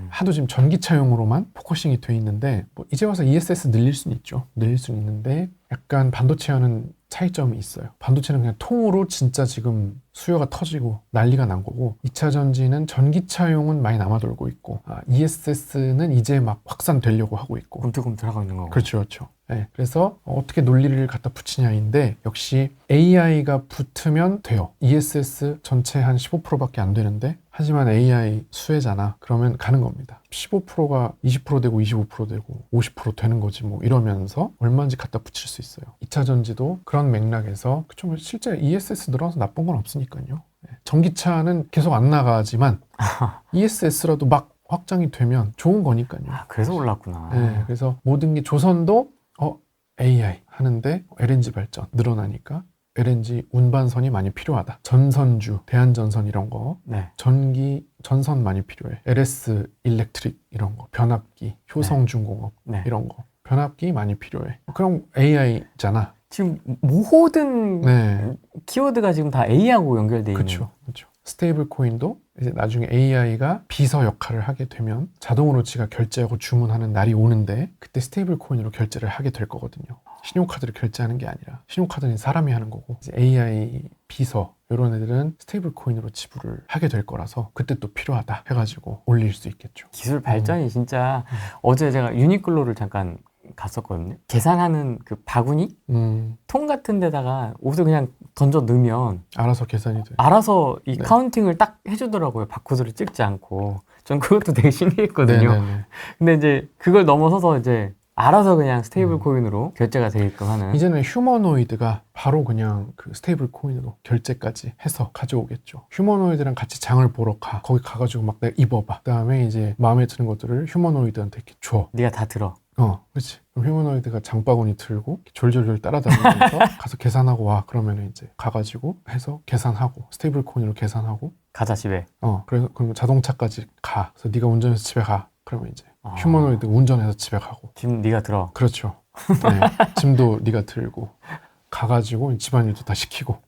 하도 지금 전기차용으로만 포커싱이 돼 있는데 뭐 이제 와서 ESS 늘릴 수는 있죠. 늘릴 수는 있는데 약간 반도체와는 차이점이 있어요. 반도체는 그냥 통으로 진짜 지금 수요가 터지고 난리가 난 거고 2차 전지는 전기차용은 많이 남아돌고 있고 ESS는 이제 막 확산되려고 하고 있고 꿈틀꿈틀하고 있는 거고. 그렇죠. 네, 그래서 어떻게 논리를 갖다 붙이냐인데 역시 AI가 붙으면 돼요. ESS 전체 한 15%밖에 안 되는데 하지만 AI 수혜잖아. 그러면 가는 겁니다. 15%가 20% 되고 25% 되고 50% 되는 거지 뭐 이러면서 얼마인지 갖다 붙일 수 있어요. 2차 전지도 그런 맥락에서 그쵸, 실제 ESS 늘어나서 나쁜 건 없으니까요. 네. 전기차는 계속 안 나가지만 ESS라도 막 확장이 되면 좋은 거니까요. 그래서 올랐구나. 네, 그래서 모든 게 조선도 AI 하는데 LNG 발전 늘어나니까 LNG 운반선이 많이 필요하다. 전선주, 대한전선 이런 거, 네. 전기, 전선 많이 필요해. LS 일렉트릭 이런 거, 변압기, 효성중공업 이런 거, 변압기 많이 필요해. 그럼 AI잖아. 지금 모든 키워드가 지금 다 A하고 연결돼 있는. 그렇죠. 스테이블 코인도 이제 나중에 AI가 비서 역할을 하게 되면 자동으로 지가 결제하고 주문하는 날이 오는데 그때 스테이블 코인으로 결제를 하게 될 거거든요. 신용카드를 결제하는 게 아니라 신용카드는 사람이 하는 거고 이제 AI 비서 이런 애들은 스테이블 코인으로 지불을 하게 될 거라서 그때 또 필요하다 해가지고 올릴 수 있겠죠. 기술 발전이 진짜 어제 제가 유니클로를 잠깐 갔었거든요. 계산하는 그 바구니? 통 같은 데다가 옷을 그냥 던져 넣으면 알아서 계산이 돼요. 알아서 이 카운팅을 딱 해주더라고요. 바코드를 찍지 않고. 전 그것도 되게 신기했거든요. 근데 이제 그걸 넘어서서 이제 알아서 그냥 스테이블 코인으로 결제가 되게끔 하는. 이제는 휴머노이드가 바로 그냥 그 스테이블 코인으로 결제까지 해서 가져오겠죠. 휴머노이드랑 같이 장을 보러 가. 거기 가가지고 막 내가 입어봐. 그 다음에 이제 마음에 드는 것들을 휴머노이드한테 이렇게 줘. 네가 다 들어. 그렇지. 그럼 휴머노이드가 장바구니 들고 졸졸졸 따라다니면서 가서 계산하고 와. 그러면 이제 가가지고 해서 계산하고 스테이블 코인으로 계산하고 가자 집에. 그래서 그러면 자동차까지 가. 그래서 네가 운전해서 집에 가. 그러면 이제 휴머노이드 운전해서 집에 가고. 짐 네가 들어. 그렇죠. 짐도 네가 들고 가가지고 집안일도 다 시키고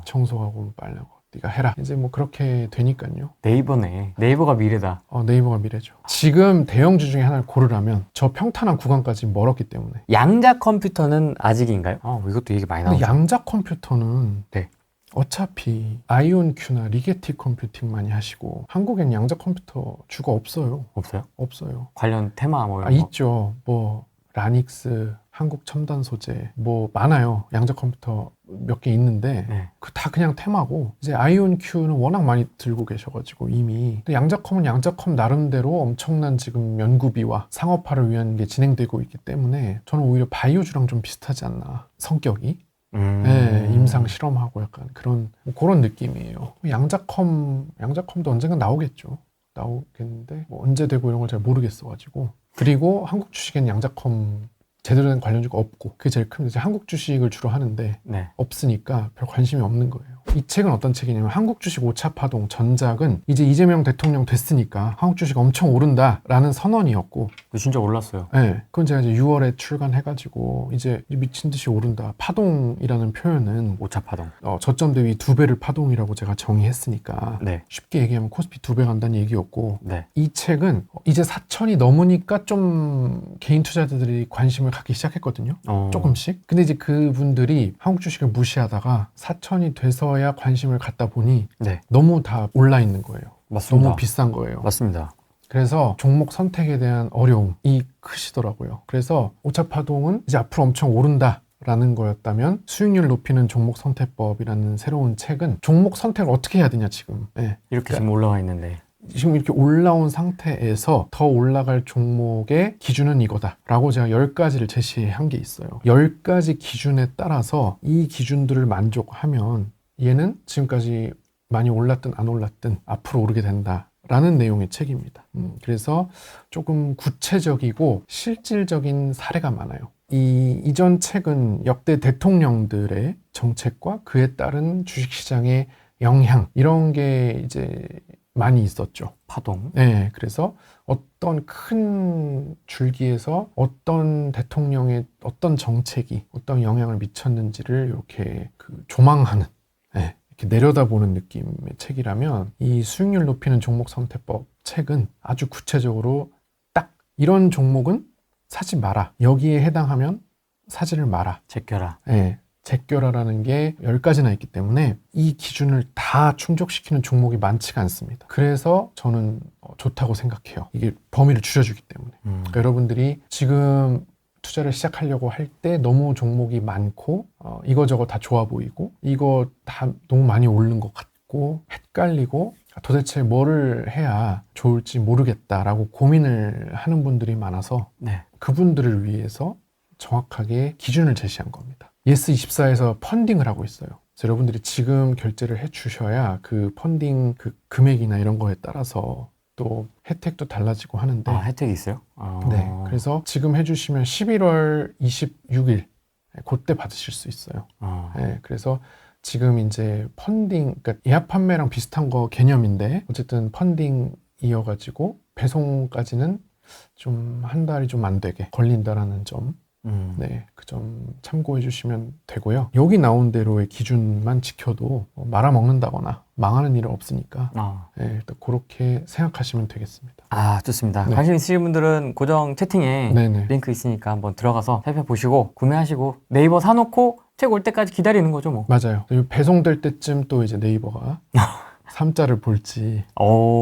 청소하고 빨래하고 네가 해라. 이제 뭐 그렇게 되니까요. 네이버네. 네이버가 미래다. 네이버가 미래죠. 지금 대형주 중에 하나를 고르라면 저 평탄한 구간까지 멀었기 때문에. 양자 컴퓨터는 아직인가요? 이것도 얘기 많이 근데 나오죠. 양자 컴퓨터는 네. 어차피 아이온큐나 리게티 컴퓨팅 많이 하시고 한국엔 양자 컴퓨터 주가 없어요. 없어요? 없어요. 관련 테마 뭐 이런 거? 있죠. 뭐 라닉스, 한국 첨단 소재 뭐 많아요. 양자 컴퓨터 몇 개 있는데 네. 그 다 그냥 테마고 이제 아이온큐는 워낙 많이 들고 계셔가지고 이미 또 양자컴은 양자컴 나름대로 엄청난 지금 연구비와 상업화를 위한 게 진행되고 있기 때문에 저는 오히려 바이오주랑 좀 비슷하지 않나 성격이. 네, 임상 실험하고 약간 그런 느낌이에요. 양자컴도 언젠가 나오겠죠. 나오겠는데 뭐 언제 되고 이런 걸 잘 모르겠어가지고. 그리고 한국 주식엔 양자컴 제대로 된 관련주가 없고 그게 제일 큽니다. 한국 주식을 주로 하는데 네. 없으니까 별 관심이 없는 거예요. 이 책은 어떤 책이냐면 한국 주식 5차 파동 전작은 이제 이재명 대통령 됐으니까 한국 주식 엄청 오른다라는 선언이었고 진짜 올랐어요. 네, 그건 제가 이제 6월에 출간해가지고 이제 미친 듯이 오른다. 파동이라는 표현은 5차 파동. 저점 대비 2배를 파동이라고 제가 정의했으니까 네. 쉽게 얘기하면 코스피 2배 간다는 얘기였고 네. 이 책은 이제 4천이 넘으니까 좀 개인 투자자들이 관심을 갖기 시작했거든요. 조금씩. 근데 이제 그분들이 한국 주식을 무시하다가 4천이 돼서야 관심을 갖다 보니 네. 너무 다 올라 있는 거예요. 맞습니다. 너무 비싼 거예요. 맞습니다. 그래서 종목 선택에 대한 어려움이 크시더라고요. 그래서 5차 파동은 이제 앞으로 엄청 오른다라는 거였다면 수익률 높이는 종목 선택법이라는 새로운 책은 종목 선택을 어떻게 해야 되냐 지금. 네. 이렇게 지금 올라와 있는데. 지금 이렇게 올라온 상태에서 더 올라갈 종목의 기준은 이거다 라고 제가 10가지를 제시한 게 있어요. 10가지 기준에 따라서 이 기준들을 만족하면 얘는 지금까지 많이 올랐든 안 올랐든 앞으로 오르게 된다 라는 내용의 책입니다. 그래서 조금 구체적이고 실질적인 사례가 많아요. 이전 책은 역대 대통령들의 정책과 그에 따른 주식시장의 영향 이런 게 이제 많이 있었죠. 파동. 네, 그래서 어떤 큰 줄기에서 어떤 대통령의 어떤 정책이 어떤 영향을 미쳤는지를 이렇게 조망하는, 네, 이렇게 내려다보는 느낌의 책이라면 이 수익률 높이는 종목 선택법 책은 아주 구체적으로 딱 이런 종목은 사지 마라. 여기에 해당하면 사지를 마라. 제껴라. 네. 제껴라라는 게 10가지나 있기 때문에 이 기준을 다 충족시키는 종목이 많지가 않습니다. 그래서 저는 좋다고 생각해요. 이게 범위를 줄여주기 때문에. 그러니까 여러분들이 지금 투자를 시작하려고 할 때 너무 종목이 많고 이거저거 다 좋아 보이고 이거 다 너무 많이 오른 것 같고 헷갈리고 도대체 뭐를 해야 좋을지 모르겠다라고 고민을 하는 분들이 많아서 네. 그분들을 위해서 정확하게 기준을 제시한 겁니다. 예스24에서 펀딩을 하고 있어요. 그래서 여러분들이 지금 결제를 해 주셔야 그 펀딩 그 금액이나 이런 거에 따라서 또 혜택도 달라지고 하는데. 혜택이 있어요? 네. 그래서 지금 해주시면 11월 26일 그때 받으실 수 있어요. 네. 그래서 지금 이제 펀딩, 그러니까 예약 판매랑 비슷한 거 개념인데 어쨌든 펀딩이어가지고 배송까지는 좀 한 달이 좀 안 되게 걸린다라는 점. 네, 그 점 참고해 주시면 되고요. 여기 나온 대로의 기준만 지켜도 말아먹는다거나 망하는 일은 없으니까 네, 일단 그렇게 생각하시면 되겠습니다. 좋습니다. 네. 관심 있으신 분들은 고정 채팅에 네네. 링크 있으니까 한번 들어가서 살펴보시고 구매하시고 네이버 사놓고 책 올 때까지 기다리는 거죠 뭐. 맞아요. 배송될 때쯤 또 이제 네이버가 3자를 볼지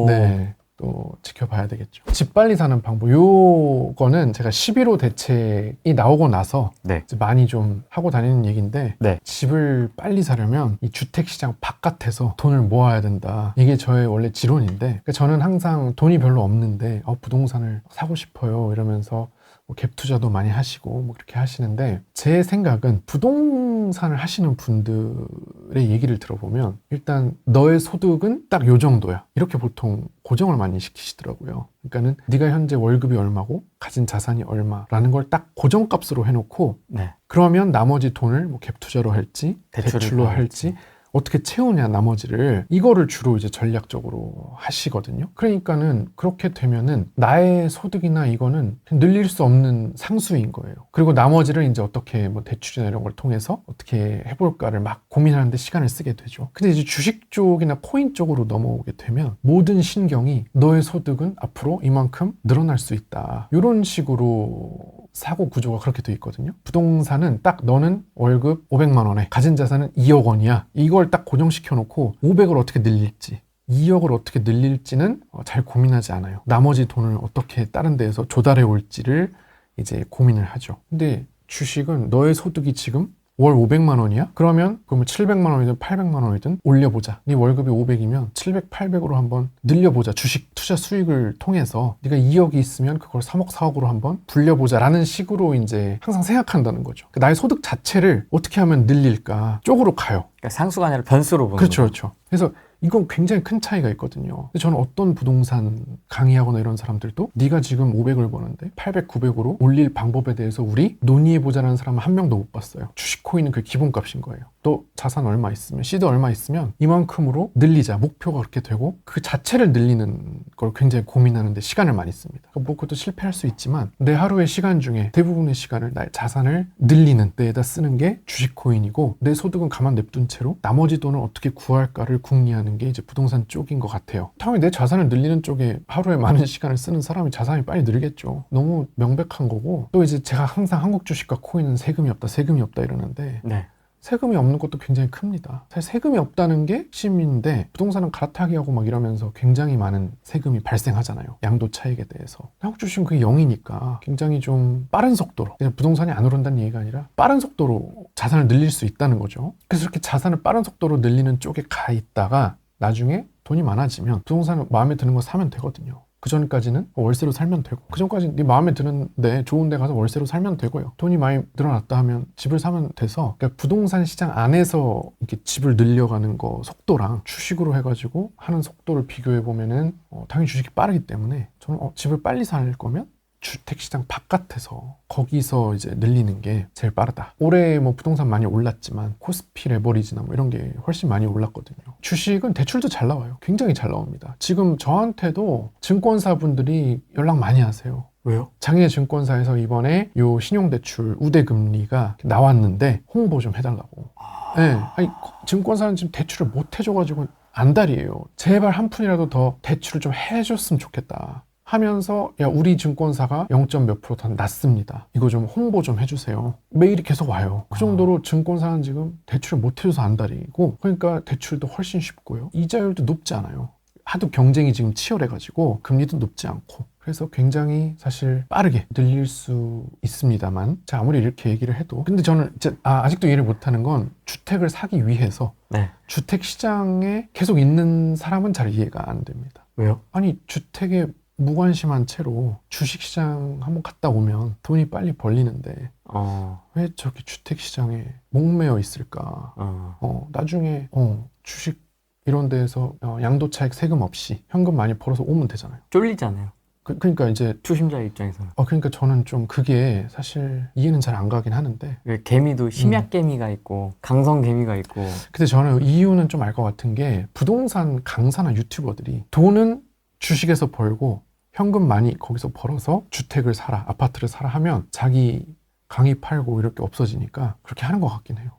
네, 또 지켜봐야 되겠죠. 집 빨리 사는 방법, 요거는 제가 11호 대책이 나오고 나서 네. 이제 많이 좀 하고 다니는 얘기인데 네. 집을 빨리 사려면 이 주택시장 바깥에서 돈을 모아야 된다. 이게 저의 원래 지론인데 그러니까 저는 항상 돈이 별로 없는데 부동산을 사고 싶어요 이러면서 뭐 갭 투자도 많이 하시고 뭐 그렇게 하시는데 제 생각은 부동산을 하시는 분들의 얘기를 들어보면 일단 너의 소득은 딱 요 정도야 이렇게 보통 고정을 많이 시키시더라고요. 그러니까는 네가 현재 월급이 얼마고 가진 자산이 얼마라는 걸 딱 고정값으로 해놓고 네. 그러면 나머지 돈을 뭐 갭 투자로 할지 대출로 할지 어떻게 채우냐 나머지를 이거를 주로 이제 전략적으로 하시거든요. 그러니까는 그렇게 되면은 나의 소득이나 이거는 늘릴 수 없는 상수인 거예요. 그리고 나머지를 이제 어떻게 뭐 대출이나 이런 걸 통해서 어떻게 해볼까를 막 고민하는데 시간을 쓰게 되죠. 근데 이제 주식 쪽이나 코인 쪽으로 넘어오게 되면 모든 신경이 너의 소득은 앞으로 이만큼 늘어날 수 있다. 이런 식으로 사고 구조가 그렇게 돼 있거든요. 부동산은 딱 너는 월급 500만 원에 가진 자산은 2억 원이야. 이걸 딱 고정시켜 놓고 500을 어떻게 늘릴지 2억을 어떻게 늘릴지는 잘 고민하지 않아요. 나머지 돈을 어떻게 다른 데에서 조달해 올지를 이제 고민을 하죠. 근데 주식은 너의 소득이 지금 월 500만 원이야? 그러면 700만 원이든 800만 원이든 올려보자. 네 월급이 500이면 700, 800으로 한번 늘려보자. 주식 투자 수익을 통해서 네가 2억이 있으면 그걸 3억, 4억으로 한번 불려보자 라는 식으로 이제 항상 생각한다는 거죠. 나의 소득 자체를 어떻게 하면 늘릴까 쪽으로 가요. 그러니까 상수가 아니라 변수로 보는 그렇죠, 거죠. 그렇죠. 그래서 이건 굉장히 큰 차이가 있거든요. 근데 저는 어떤 부동산 강의하거나 이런 사람들도 네가 지금 500을 버는데 800, 900으로 올릴 방법에 대해서 우리 논의해보자는 사람은 한 명도 못 봤어요. 주식 코인은 그 기본값인 거예요. 또 자산 얼마 있으면, 시드 얼마 있으면 이만큼으로 늘리자. 목표가 그렇게 되고 그 자체를 늘리는 걸 굉장히 고민하는데 시간을 많이 씁니다. 뭐 그것도 실패할 수 있지만 내 하루의 시간 중에 대부분의 시간을 나의 자산을 늘리는 데에다 쓰는 게 주식 코인이고 내 소득은 가만 냅둔 채로 나머지 돈을 어떻게 구할까를 궁리하는 게 이제 부동산 쪽인 것 같아요. 당연히 내 자산을 늘리는 쪽에 하루에 많은 시간을 쓰는 사람이 자산이 빨리 늘겠죠. 너무 명백한 거고 또 이제 제가 항상 한국 주식과 코인은 세금이 없다 이러는데 네. 세금이 없는 것도 굉장히 큽니다. 사실 세금이 없다는 게 핵심인데 부동산은 갈아타기하고 막 이러면서 굉장히 많은 세금이 발생하잖아요. 양도 차익에 대해서. 한국 주식은 그게 0이니까 굉장히 좀 빠른 속도로 그냥 부동산이 안 오른다는 얘기가 아니라 빠른 속도로 자산을 늘릴 수 있다는 거죠. 그래서 이렇게 자산을 빠른 속도로 늘리는 쪽에 가 있다가 나중에 돈이 많아지면 부동산을 마음에 드는 거 사면 되거든요. 그 전까지는 월세로 살면 되고 그 전까지 네 마음에 드는데 좋은 데 가서 월세로 살면 되고요. 돈이 많이 늘어났다 하면 집을 사면 돼서 그러니까 부동산 시장 안에서 이렇게 집을 늘려가는 거 속도랑 주식으로 해가지고 하는 속도를 비교해 보면은 당연히 주식이 빠르기 때문에 저는 집을 빨리 살 거면 주택시장 바깥에서 거기서 이제 늘리는 게 제일 빠르다. 올해 뭐 부동산 많이 올랐지만 코스피 레버리지나 뭐 이런 게 훨씬 많이 올랐거든요. 주식은 대출도 잘 나와요. 굉장히 잘 나옵니다. 지금 저한테도 증권사분들이 연락 많이 하세요. 왜요? 장애 증권사에서 이번에 요 신용대출 우대금리가 나왔는데 홍보 좀 해달라고. 네. 아니, 증권사는 지금 대출을 못 해줘가지고 안달이에요. 제발 한 푼이라도 더 대출을 좀 해줬으면 좋겠다. 하면서 야 우리 증권사가 0. 몇 프로 더 낮습니다. 이거 좀 홍보 좀 해주세요. 메일이 계속 와요. 그 정도로 증권사는 지금 대출을 못 해줘서 안달이고 그러니까 대출도 훨씬 쉽고요. 이자율도 높지 않아요. 하도 경쟁이 지금 치열해가지고 금리도 높지 않고 그래서 굉장히 사실 빠르게 늘릴 수 있습니다만 자 아무리 이렇게 얘기를 해도 근데 저는 이제 아직도 이해를 못하는 건 주택을 사기 위해서 네. 주택 시장에 계속 있는 사람은 잘 이해가 안 됩니다. 왜요? 아니 주택에 무관심한 채로 주식시장 한번 갔다 오면 돈이 빨리 벌리는데 왜 저렇게 주택시장에 목매어 있을까? 나중에 주식 이런 데에서 양도차익 세금 없이 현금 많이 벌어서 오면 되잖아요. 쫄리잖아요. 그러니까 이제 투심자의 입장에서는. 그러니까 저는 좀 그게 사실 이해는 잘 안 가긴 하는데 개미도 심약 개미가 있고 강성 개미가 있고 근데 저는 이유는 좀 알 것 같은 게 부동산 강사나 유튜버들이 돈은 주식에서 벌고 현금 많이 거기서 벌어서 주택을 사라, 아파트를 사라 하면 자기 강의 팔고 이렇게 없어지니까 그렇게 하는 것 같긴 해요.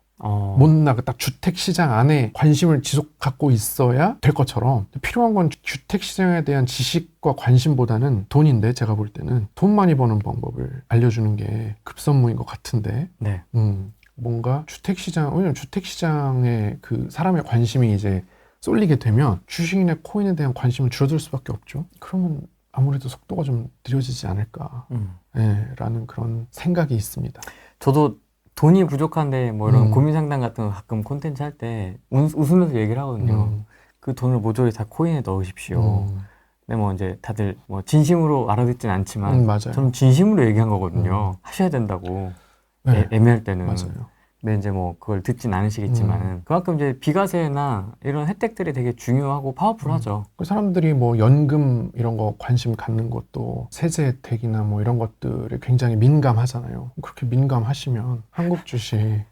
못나 딱 주택 시장 안에 관심을 지속 갖고 있어야 될 것처럼 필요한 건 주택 시장에 대한 지식과 관심보다는 돈인데 제가 볼 때는 돈 많이 버는 방법을 알려주는 게 급선무인 것 같은데 네. 뭔가 주택 시장 왜냐면 주택 시장에 그 사람의 관심이 이제 쏠리게 되면 주식이나 코인에 대한 관심은 줄어들 수밖에 없죠. 그러면 아무래도 속도가 좀 느려지지 않을까 라는 그런 생각이 있습니다. 저도 돈이 부족한데 뭐 이런 고민 상담 같은 거 가끔 콘텐츠 할 때 웃으면서 얘기를 하거든요. 그 돈을 모조리 다 코인에 넣으십시오. 근데 뭐 이제 다들 뭐 진심으로 알아듣진 않지만 맞아요. 저는 진심으로 얘기한 거거든요. 하셔야 된다고. 네. 애매할 때는. 맞아요. 근데 이제 뭐 그걸 듣진 않으시겠지만은 그만큼 이제 비과세나 이런 혜택들이 되게 중요하고 파워풀하죠. 그 사람들이 뭐 연금 이런 거 관심 갖는 것도 세제 혜택이나 뭐 이런 것들에 굉장히 민감하잖아요. 그렇게 민감하시면 한국 주식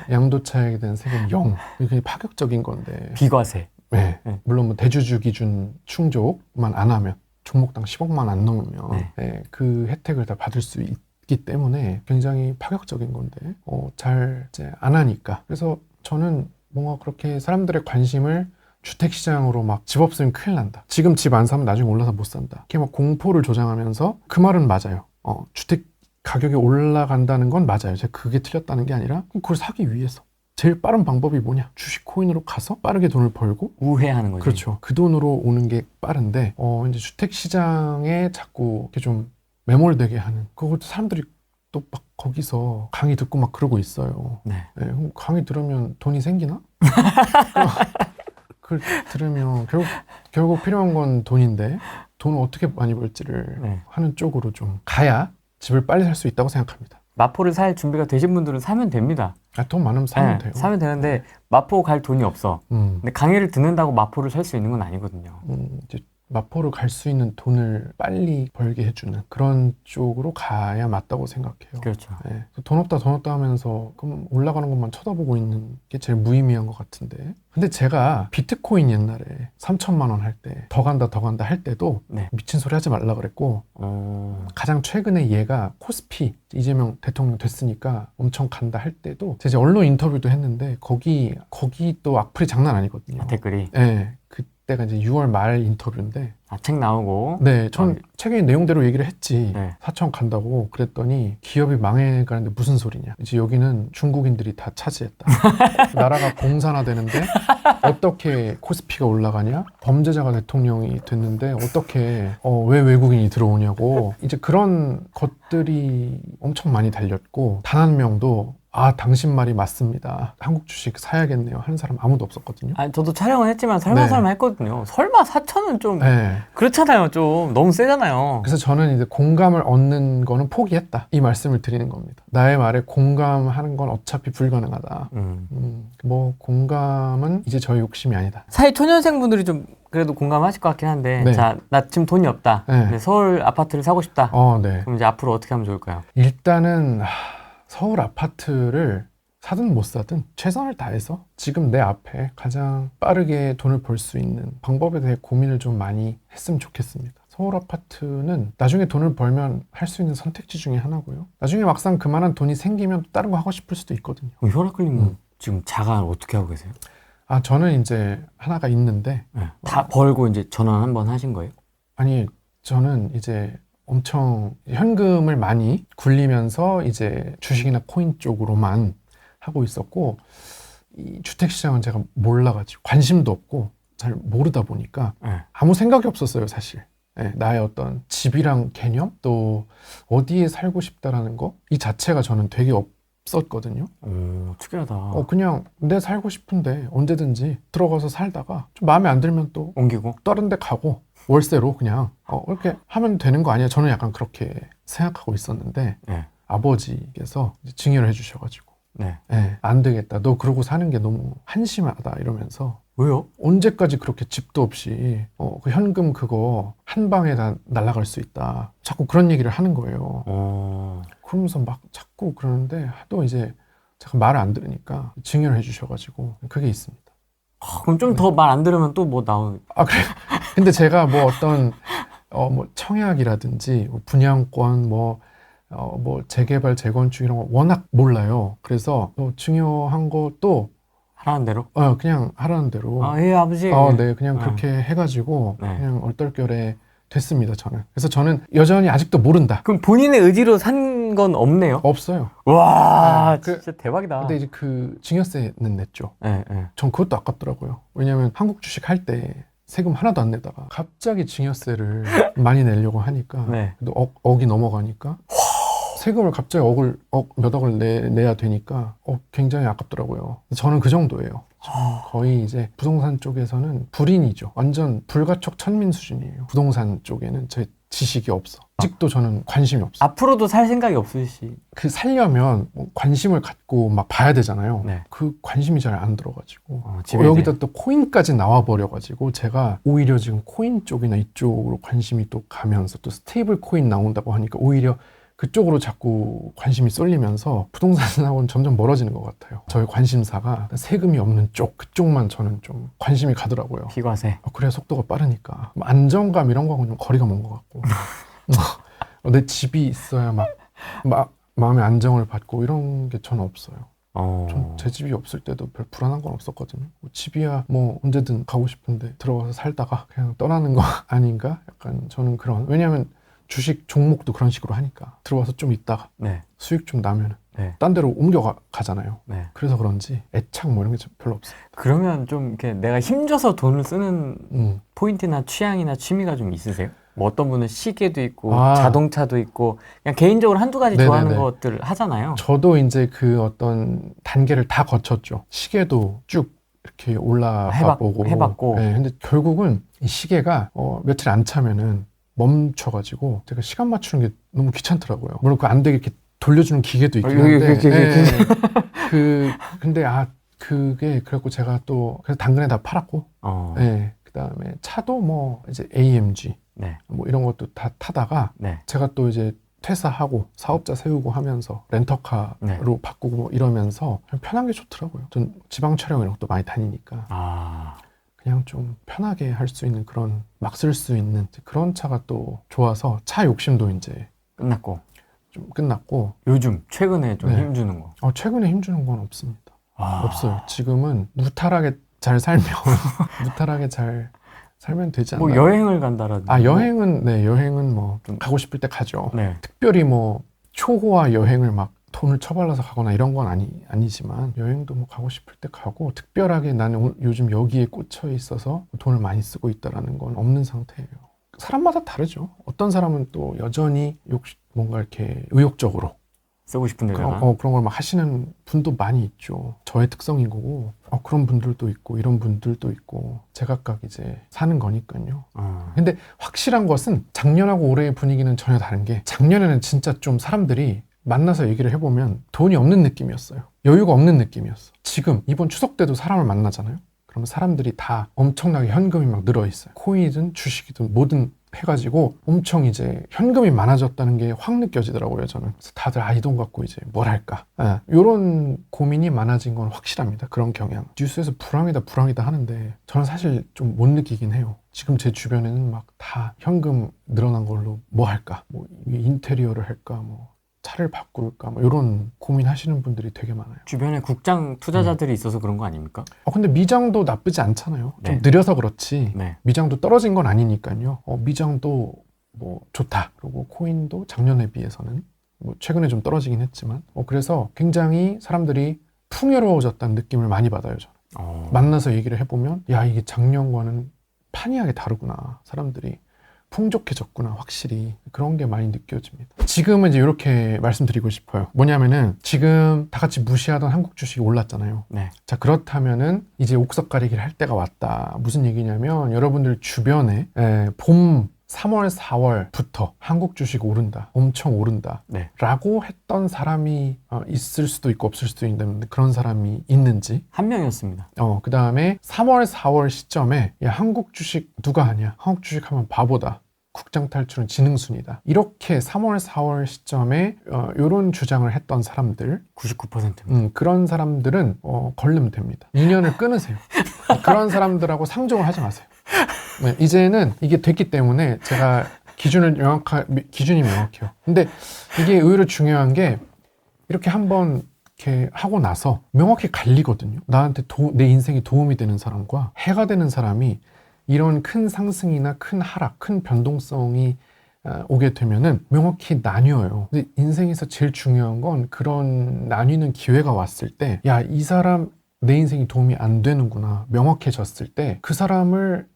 양도차익에 대한 세금 0. 이게 파격적인 건데. 비과세. 네. 네. 물론 뭐 대주주 기준 충족만 안 하면 종목당 10억만 안 넘으면 네. 네, 그 혜택을 다 받을 수 있기 때문에 굉장히 파격적인 건데 잘 이제 안 하니까. 그래서 저는 뭔가 그렇게 사람들의 관심을 주택시장으로 막 집 없으면 큰일 난다. 지금 집 안 사면 나중에 올라서 못 산다. 이렇게 막 공포를 조장하면서 그 말은 맞아요. 주택 가격이 올라간다는 건 맞아요. 제가 그게 틀렸다는 게 아니라 그걸 사기 위해서 제일 빠른 방법이 뭐냐? 주식 코인으로 가서 빠르게 돈을 벌고 우회하는 거죠. 그렇죠. 그 돈으로 오는 게 빠른데 이제 주택시장에 자꾸 이렇게 좀 매몰되게 하는 그것도 사람들이 또 막 거기서 강의 듣고 막 그러고 있어요. 네. 네, 그럼 강의 들으면 돈이 생기나? 그걸 들으면 결국 필요한 건 돈인데 돈을 어떻게 많이 벌지를 네. 하는 쪽으로 좀 가야 집을 빨리 살 수 있다고 생각합니다. 마포를 살 준비가 되신 분들은 사면 됩니다. 돈 많으면 사면 네, 돼요. 사면 되는데 마포 갈 돈이 없어. 근데 강의를 듣는다고 마포를 살 수 있는 건 아니거든요. 이제 마포를 갈 수 있는 돈을 빨리 벌게 해주는 그런 쪽으로 가야 맞다고 생각해요. 그렇죠. 네. 돈 없다 하면서 그럼 올라가는 것만 쳐다보고 있는 게 제일 무의미한 것 같은데. 근데 제가 비트코인 옛날에 3천만 원 할 때 더 간다 할 때도 네. 미친 소리 하지 말라 그랬고 가장 최근에 얘가 코스피 이재명 대통령 됐으니까 엄청 간다 할 때도 제가 언론 인터뷰도 했는데 거기 또 악플이 장난 아니거든요. 댓글이. 네. 그때가 이제 6월 말 인터뷰인데 책 나오고. 네, 전 책의 내용대로 얘기를 했지. 네. 4천 간다고 그랬더니 기업이 망해가는데 무슨 소리냐. 이제 여기는 중국인들이 다 차지했다. 나라가 공산화되는데 어떻게 코스피가 올라가냐? 범죄자가 대통령이 됐는데 어떻게 왜 외국인이 들어오냐고. 이제 그런 것들이 엄청 많이 달렸고 단 한 명도 당신 말이 맞습니다. 한국 주식 사야겠네요. 하는 사람 아무도 없었거든요. 저도 촬영은 했지만 설마 했거든요. 설마 4천은 좀 네. 그렇잖아요. 좀 너무 세잖아요. 그래서 저는 이제 공감을 얻는 거는 포기했다. 이 말씀을 드리는 겁니다. 나의 말에 공감하는 건 어차피 불가능하다. 뭐 공감은 이제 저의 욕심이 아니다. 사회 초년생 분들이 좀 그래도 공감하실 것 같긴 한데 네. 자, 나 지금 돈이 없다. 네. 근데 서울 아파트를 사고 싶다. 네. 그럼 이제 앞으로 어떻게 하면 좋을까요? 일단은 서울 아파트를 사든 못 사든 최선을 다해서 지금 내 앞에 가장 빠르게 돈을 벌 수 있는 방법에 대해 고민을 좀 많이 했으면 좋겠습니다. 서울 아파트는 나중에 돈을 벌면 할 수 있는 선택지 중에 하나고요. 나중에 막상 그만한 돈이 생기면 또 다른 거 하고 싶을 수도 있거든요. 혈압클님은 지금 자가 어떻게 하고 계세요? 저는 이제 하나가 있는데 네. 다 벌고 이제 전환 한번 하신 거예요? 아니, 저는 이제 엄청 현금을 많이 굴리면서 이제 주식이나 코인 쪽으로만 하고 있었고 이 주택시장은 제가 몰라가지고 관심도 없고 잘 모르다 보니까 아무 생각이 없었어요, 사실. 나의 어떤 집이랑 개념 또 어디에 살고 싶다라는 거 이 자체가 저는 되게 없었거든요. 특이하다. 그냥 내 살고 싶은데 언제든지 들어가서 살다가 좀 마음에 안 들면 또 옮기고 다른 데 가고 월세로 그냥 이렇게 하면 되는 거 아니야? 저는 약간 그렇게 생각하고 있었는데 아버지께서 이제 증여를 해주셔가지고 안 되겠다. 너 그러고 사는 게 너무 한심하다 이러면서 왜요? 언제까지 그렇게 집도 없이 그 현금 그거 한 방에 다 날아갈 수 있다. 자꾸 그런 얘기를 하는 거예요. 그러면서 막 자꾸 그러는데 하도 이제 제가 말을 안 들으니까 증여를 해주셔가지고 그게 있습니다. 그럼 좀 더 말 안 들으면 또 뭐 나오? 그래요? 근데 제가 뭐 어떤 뭐 청약이라든지 분양권 뭐 재개발 재건축 이런 거 워낙 몰라요. 그래서 증여한 것도 하라는 대로? 그냥 하라는 대로. 예, 아버지. 네, 그냥 그렇게 해가지고 네. 그냥 얼떨결에 됐습니다, 저는. 그래서 저는 여전히 아직도 모른다. 그럼 본인의 의지로 산 건 없네요? 없어요. 와, 네, 진짜 대박이다. 근데 이제 그 증여세는 냈죠. 네. 전 그것도 아깝더라고요. 왜냐면 한국 주식 할 때 세금 하나도 안 내다가 갑자기 증여세를 많이 내려고 하니까 또 억이 넘어가니까 세금을 갑자기 몇 억을 내야 되니까 굉장히 아깝더라고요. 저는 그 정도예요. 거의 이제 부동산 쪽에서는 불인이죠. 완전 불가촉 천민 수준이에요. 부동산 쪽에는 지식이 없어. 아직도 저는 관심이 없어. 앞으로도 살 생각이 없으시. 그 살려면 뭐 관심을 갖고 막 봐야 되잖아요. 네. 그 관심이 잘 안 들어가지고 집에 여기다 또 코인까지 나와버려가지고 제가 오히려 지금 코인 쪽이나 이쪽으로 관심이 또 가면서 또 스테이블 코인 나온다고 하니까 오히려 그쪽으로 자꾸 관심이 쏠리면서 부동산하고는 점점 멀어지는 것 같아요. 저의 관심사가 세금이 없는 쪽, 그쪽만 저는 좀 관심이 가더라고요. 비과세. 그래야 속도가 빠르니까. 안정감 이런 거하고는 좀 거리가 먼 것 같고. 내 집이 있어야 막 마음의 안정을 받고 이런 게 저는 없어요. 전 제 집이 없을 때도 별 불안한 건 없었거든요. 집이야 뭐 언제든 가고 싶은데 들어가서 살다가 그냥 떠나는 거 아닌가? 약간 저는 그런. 왜냐하면 주식 종목도 그런 식으로 하니까 들어와서 좀 있다가 네. 수익 좀 나면 네. 딴 데로 옮겨가잖아요. 네. 그래서 그런지 애착 뭐 이런 게 별로 없어요. 그러면 좀 이렇게 내가 힘줘서 돈을 쓰는 포인트나 취향이나 취미가 좀 있으세요? 뭐 어떤 분은 시계도 있고 자동차도 있고 그냥 개인적으로 한두 가지 네네네. 좋아하는 것들 하잖아요. 저도 이제 그 어떤 단계를 다 거쳤죠. 시계도 쭉 이렇게 올라가 보고 해봤고. 네, 근데 결국은 이 시계가 며칠 안 차면은 멈춰가지고 제가 시간 맞추는 게 너무 귀찮더라고요. 물론 그 안 되게 이렇게 돌려주는 기계도 있긴 한데 근데 그게 그래갖고 제가 또 그래서 당근에 다 팔았고 네, 그다음에 차도 뭐 이제 AMG 네. 뭐 이런 것도 다 타다가 네. 제가 또 이제 퇴사하고 사업자 세우고 하면서 렌터카로 네. 바꾸고 뭐 이러면서 그냥 편한 게 좋더라고요. 전 지방 촬영 이런 것도 많이 다니니까 그냥 좀 편하게 할 수 있는 그런 막 쓸 수 있는 그런 차가 또 좋아서 차 욕심도 이제 끝났고 좀 끝났고 요즘 최근에 좀 네. 힘주는 거 최근에 힘주는 건 없습니다. 없어요. 지금은 무탈하게 잘 살면 무탈하게 잘 살면 되지 않나요? 뭐 여행을 간다라든지 여행은 뭐 좀 가고 싶을 때 가죠. 네. 특별히 뭐 초호화 여행을 막 돈을 처발라서 가거나 이런 건 아니지만 여행도 뭐 가고 싶을 때 가고 특별하게 나는 요즘 여기에 꽂혀 있어서 돈을 많이 쓰고 있다라는 건 없는 상태예요. 사람마다 다르죠. 어떤 사람은 또 여전히 뭔가 이렇게 의욕적으로 쓰고 싶은 데다가 그런 걸 막 하시는 분도 많이 있죠. 저의 특성인 거고 그런 분들도 있고 이런 분들도 있고 제각각 이제 사는 거니까요. 근데 확실한 것은 작년하고 올해의 분위기는 전혀 다른 게 작년에는 진짜 좀 사람들이 만나서 얘기를 해보면 돈이 없는 느낌이었어요. 여유가 없는 느낌이었어. 지금 이번 추석 때도 사람을 만나잖아요. 그러면 사람들이 다 엄청나게 현금이 막 늘어있어요. 코인이든 주식이든 뭐든 해가지고 엄청 이제 현금이 많아졌다는 게 확 느껴지더라고요. 저는 그래서 다들 이 돈 갖고 이제 뭘 할까 이런 고민이 많아진 건 확실합니다. 그런 경향. 뉴스에서 불황이다 하는데 저는 사실 좀 못 느끼긴 해요. 지금 제 주변에는 막 다 현금 늘어난 걸로 뭐 할까, 뭐 인테리어를 할까, 뭐 차를 바꿀까, 뭐 이런 고민하시는 분들이 되게 많아요. 주변에 국장 투자자들이 있어서 그런 거 아닙니까? 근데 미장도 나쁘지 않잖아요. 좀 네. 느려서 그렇지. 네. 미장도 떨어진 건 아니니까요. 미장도 뭐 좋다. 그리고 코인도 작년에 비해서는 뭐 최근에 좀 떨어지긴 했지만 그래서 굉장히 사람들이 풍요로워졌다는 느낌을 많이 받아요. 저는. 만나서 얘기를 해보면 이게 작년과는 판이하게 다르구나. 사람들이 풍족해졌구나. 확실히 그런 게 많이 느껴집니다. 지금은 이제 이렇게 말씀드리고 싶어요. 뭐냐면은 지금 다 같이 무시하던 한국 주식이 올랐잖아요. 네. 자, 그렇다면은 이제 옥석 가리기를 할 때가 왔다. 무슨 얘기냐면 여러분들 주변에 봄 3월, 4월부터 한국 주식 오른다. 엄청 오른다. 네. 라고 했던 사람이 있을 수도 있고 없을 수도 있는데 그런 사람이 있는지. 한 명이었습니다. 그 다음에 3월, 4월 시점에 야, 한국 주식 누가 하냐? 한국 주식 하면 바보다. 국장 탈출은 지능순이다. 이렇게 3월, 4월 시점에 이런 주장을 했던 사람들 99%입니다. 그런 사람들은 걸르면 됩니다. 인연을 끊으세요. 그런 사람들하고 상종을 하지 마세요. 네, 이제는 이게 됐기 때문에 제가 기준이 명확해요. 근데 이게 의외로 중요한 게 이렇게 한번 이렇게 하고 나서 명확히 갈리거든요. 나한테 내 인생에 도움이 되는 사람과 해가 되는 사람이 이런 큰 상승이나 큰 하락, 큰 변동성이 오게 되면은 명확히 나뉘어요. 근데 인생에서 제일 중요한 건 그런 나뉘는 기회가 왔을 때, 야, 이 사람 내 인생이 도움이 안 되는구나 명확해졌을 때 그 사람을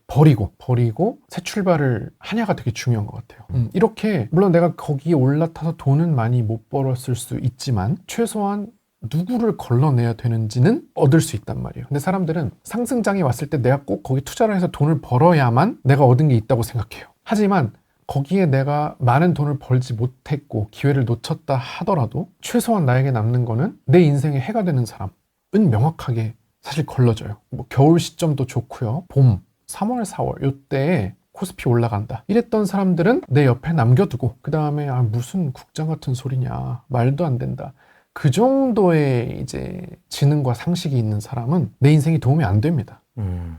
버리고 새 출발을 하냐가 되게 중요한 것 같아요. 이렇게 물론 내가 거기에 올라타서 돈은 많이 못 벌었을 수 있지만 최소한 누구를 걸러내야 되는지는 얻을 수 있단 말이에요. 근데 사람들은 상승장이 왔을 때 내가 꼭 거기 투자를 해서 돈을 벌어야만 내가 얻은 게 있다고 생각해요. 하지만 거기에 내가 많은 돈을 벌지 못했고 기회를 놓쳤다 하더라도 최소한 나에게 남는 거는 내 인생에 해가 되는 사람은 명확하게 사실 걸러져요. 뭐 겨울 시점도 좋고요. 봄, 3월, 4월 요때에 코스피 올라간다 이랬던 사람들은 내 옆에 남겨두고 그 다음에 무슨 국장 같은 소리냐, 말도 안 된다, 그 정도의 이제 지능과 상식이 있는 사람은 내 인생에 도움이 안 됩니다.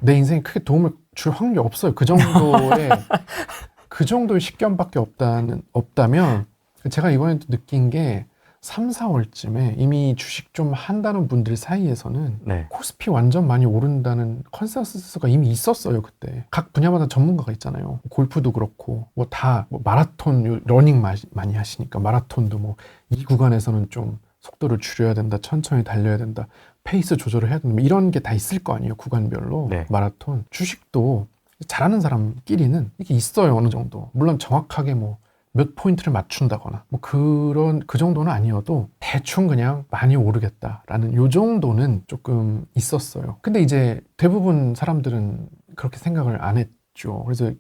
내 인생에 크게 도움을 줄 확률이 없어요. 그 정도의 식견밖에 없다면 제가 이번에도 느낀 게 3, 4월쯤에 이미 주식 좀 한다는 분들 사이에서는 네. 코스피 완전 많이 오른다는 컨센서스가 이미 있었어요. 그때 각 분야마다 전문가가 있잖아요. 골프도 그렇고 뭐 다 마라톤 러닝 많이 하시니까 마라톤도 뭐 이 구간에서는 좀 속도를 줄여야 된다, 천천히 달려야 된다, 페이스 조절을 해야 된다, 이런 게 다 있을 거 아니에요. 구간별로. 네. 마라톤 주식도 잘하는 사람끼리는 이게 있어요. 어느 정도. 물론 정확하게 뭐 몇 포인트를 맞춘다거나 뭐 그 정도는 아니어도 대충 그냥 많이 오르겠다라는 요 정도는 조금 있었어요. 근데 이제 대부분 사람들은 그렇게 생각을 안 했죠. 그래서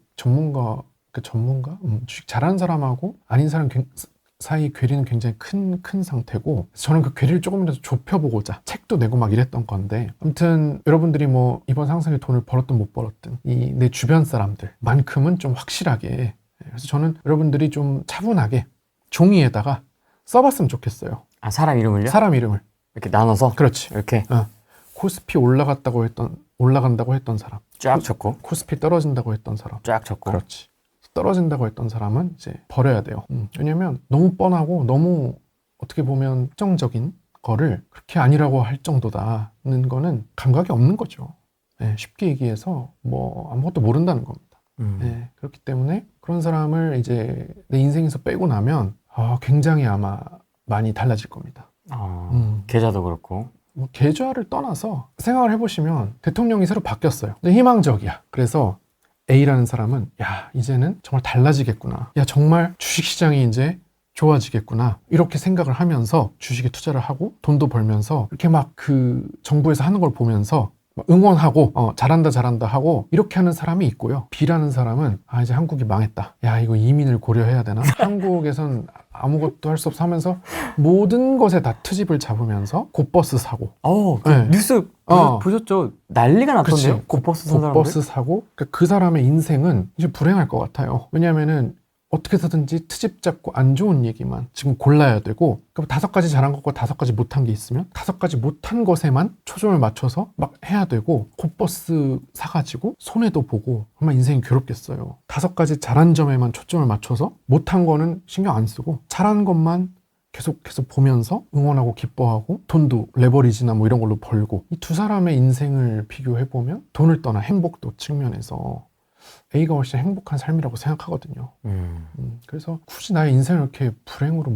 주식 잘하는 사람하고 아닌 사람 사이 괴리는 굉장히 큰 상태고, 저는 그 괴리를 조금이라도 좁혀보고자 책도 내고 막 이랬던 건데, 아무튼 여러분들이 뭐 이번 상승에 돈을 벌었든 못 벌었든 이 내 주변 사람들만큼은 좀 확실하게, 그래서 저는 여러분들이 좀 차분하게 종이에다가 써봤으면 좋겠어요. 사람 이름을요? 사람 이름을 이렇게 나눠서? 그렇지. 이렇게 코스피 올라간다고 했던 사람, 쫙 적고, 코스피 떨어진다고 했던 사람, 쫙 적고. 그렇지. 떨어진다고 했던 사람은 이제 버려야 돼요. 왜냐면 너무 뻔하고 너무 어떻게 보면 특정적인 거를 그렇게 아니라고 할 정도다는 거는 감각이 없는 거죠. 네, 쉽게 얘기해서 뭐 아무것도 모른다는 겁니다. 네, 그렇기 때문에 그런 사람을 이제 내 인생에서 빼고 나면 굉장히 아마 많이 달라질 겁니다. 계좌도 그렇고. 뭐 계좌를 떠나서 생각을 해보시면 대통령이 새로 바뀌었어요. 희망적이야. 그래서 A라는 사람은 이제는 정말 달라지겠구나, 정말 주식시장이 이제 좋아지겠구나, 이렇게 생각을 하면서 주식에 투자를 하고 돈도 벌면서 이렇게 막 그 정부에서 하는 걸 보면서 막 응원하고 잘한다 하고 이렇게 하는 사람이 있고요. B라는 사람은 이제 한국이 망했다, 이거 이민을 고려해야 되나, 한국에선 아무것도 할 수 없어 하면서 모든 것에 다 트집을 잡으면서 곧버스 사고. 네. 뉴스 보셨죠? 난리가 났던데요? 곧버스 산 사람들? 곧버스 사고. 그 사람의 인생은 이제 불행할 것 같아요. 왜냐면은 어떻게 해서든지 트집 잡고 안 좋은 얘기만 지금 골라야 되고, 그럼 5가지 잘한 것과 5가지 못한 게 있으면 5가지 못한 것에만 초점을 맞춰서 막 해야 되고, 곧버스 사가지고 손해도 보고 아마 인생이 괴롭겠어요. 5가지 잘한 점에만 초점을 맞춰서 못한 거는 신경 안 쓰고 잘한 것만 계속해서 보면서 응원하고 기뻐하고 돈도 레버리지나 뭐 이런 걸로 벌고, 이 두 사람의 인생을 비교해보면 돈을 떠나 행복도 측면에서 A가 훨씬 행복한 삶이라고 생각하거든요. 그래서 굳이 나의 인생을 이렇게 불행으로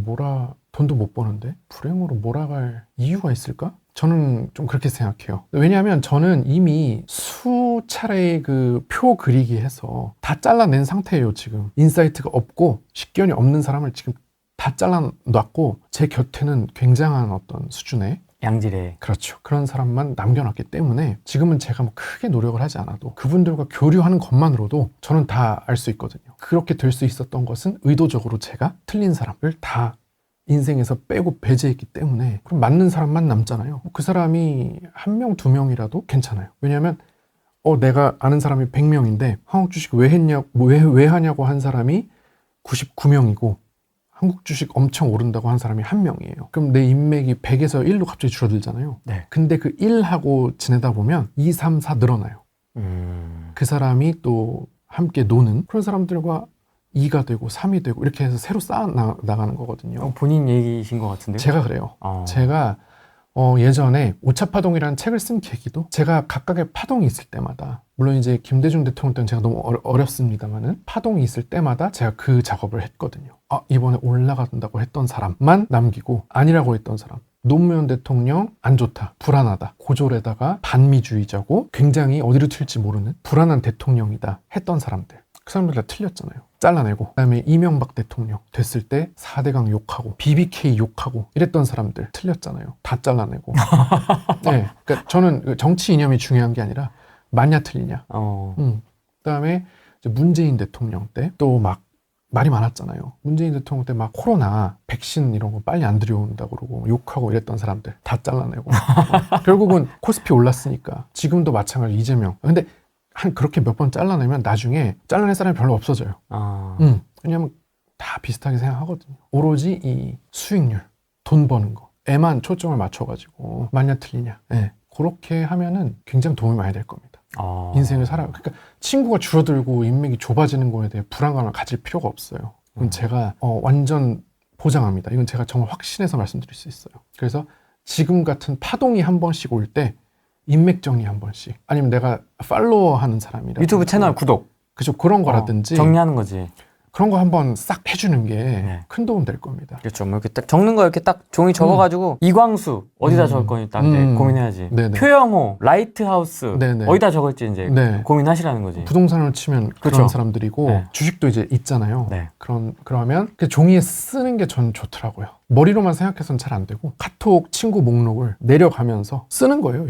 돈도 못 버는데 불행으로 몰아갈 이유가 있을까? 저는 좀 그렇게 생각해요. 왜냐하면 저는 이미 수차례의 그 표 그리기 해서 다 잘라낸 상태예요. 지금 인사이트가 없고 식견이 없는 사람을 지금 다 잘라놨고, 제 곁에는 굉장한 어떤 수준의 양질의, 그렇죠, 그런 사람만 남겨놨기 때문에 지금은 제가 뭐 크게 노력을 하지 않아도 그분들과 교류하는 것만으로도 저는 다 알 수 있거든요. 그렇게 될 수 있었던 것은 의도적으로 제가 틀린 사람을 다 인생에서 빼고 배제했기 때문에, 그럼 맞는 사람만 남잖아요. 그 사람이 1명, 2명이라도 괜찮아요. 왜냐하면 내가 아는 사람이 100명인데 한국 주식 왜 하냐고 한 사람이 99명이고 한국 주식 엄청 오른다고 한 사람이 1명이에요. 그럼 내 인맥이 100에서 1로 갑자기 줄어들잖아요. 네. 근데 그 1하고 지내다 보면 2, 3, 4 늘어나요. 그 사람이 또 함께 노는 그런 사람들과 2가 되고 3이 되고 이렇게 해서 새로 쌓아 나가는 거거든요. 본인 얘기이신 것 같은데요? 제가 그래요. 제가 예전에 오차파동이라는 책을 쓴 계기도, 제가 각각의 파동이 있을 때마다, 물론 이제 김대중 대통령 때는 제가 너무 어렵습니다만은 파동이 있을 때마다 제가 그 작업을 했거든요. 이번에 올라간다고 했던 사람만 남기고, 아니라고 했던 사람, 노무현 대통령 안 좋다, 불안하다, 고졸에다가 반미주의자고 굉장히 어디로 튈지 모르는 불안한 대통령이다 했던 사람들, 그 사람들 다 틀렸잖아요. 잘라내고, 그다음에 이명박 대통령 됐을 때 4대강 욕하고 BBK 욕하고 이랬던 사람들 틀렸잖아요. 다 잘라내고. 네, 그러니까 저는 정치 이념이 중요한 게 아니라 맞냐 틀리냐. 그다음에 이제 문재인 대통령 때 또 막 말이 많았잖아요. 문재인 대통령 때 막 코로나, 백신 이런 거 빨리 안 들여온다고 그러고 욕하고 이랬던 사람들 다 잘라내고 결국은 코스피 올랐으니까 지금도 마찬가지 이재명. 근데 한 그렇게 몇 번 잘라내면 나중에 잘라낼 사람이 별로 없어져요. 왜냐면 다 비슷하게 생각하거든요. 오로지 이 수익률, 돈 버는 거에만 초점을 맞춰가지고 맞냐 틀리냐. 네. 그렇게 하면은 굉장히 도움이 많이 될 겁니다. 인생을 살아요. 그러니까 친구가 줄어들고 인맥이 좁아지는 거에 대해 불안감을 가질 필요가 없어요. 이건 제가 완전 보장합니다. 이건 제가 정말 확신해서 말씀드릴 수 있어요. 그래서 지금 같은 파동이 한 번씩 올 때 인맥 정리 한 번씩, 아니면 내가 팔로워 하는 사람이라 유튜브 채널 구독. 그죠, 그런 거라든지 정리하는 거지. 그런 거 한번 싹 해주는 게 큰 도움 될 겁니다. 그렇죠. 뭐 이렇게 딱 적는 거 이렇게 딱 종이 접어가지고 이광수 어디다 적을 거니 딱 이제 고민해야지. 네네. 표영호, 라이트하우스 네네. 어디다 적을지 이제 네. 고민하시라는 거지. 부동산을 치면 그쵸. 그런 사람들이고 네. 주식도 이제 있잖아요. 네. 그러면 그 종이에 쓰는 게 전 좋더라고요. 머리로만 생각해서는 잘 안 되고 카톡 친구 목록을 내려가면서 쓰는 거예요.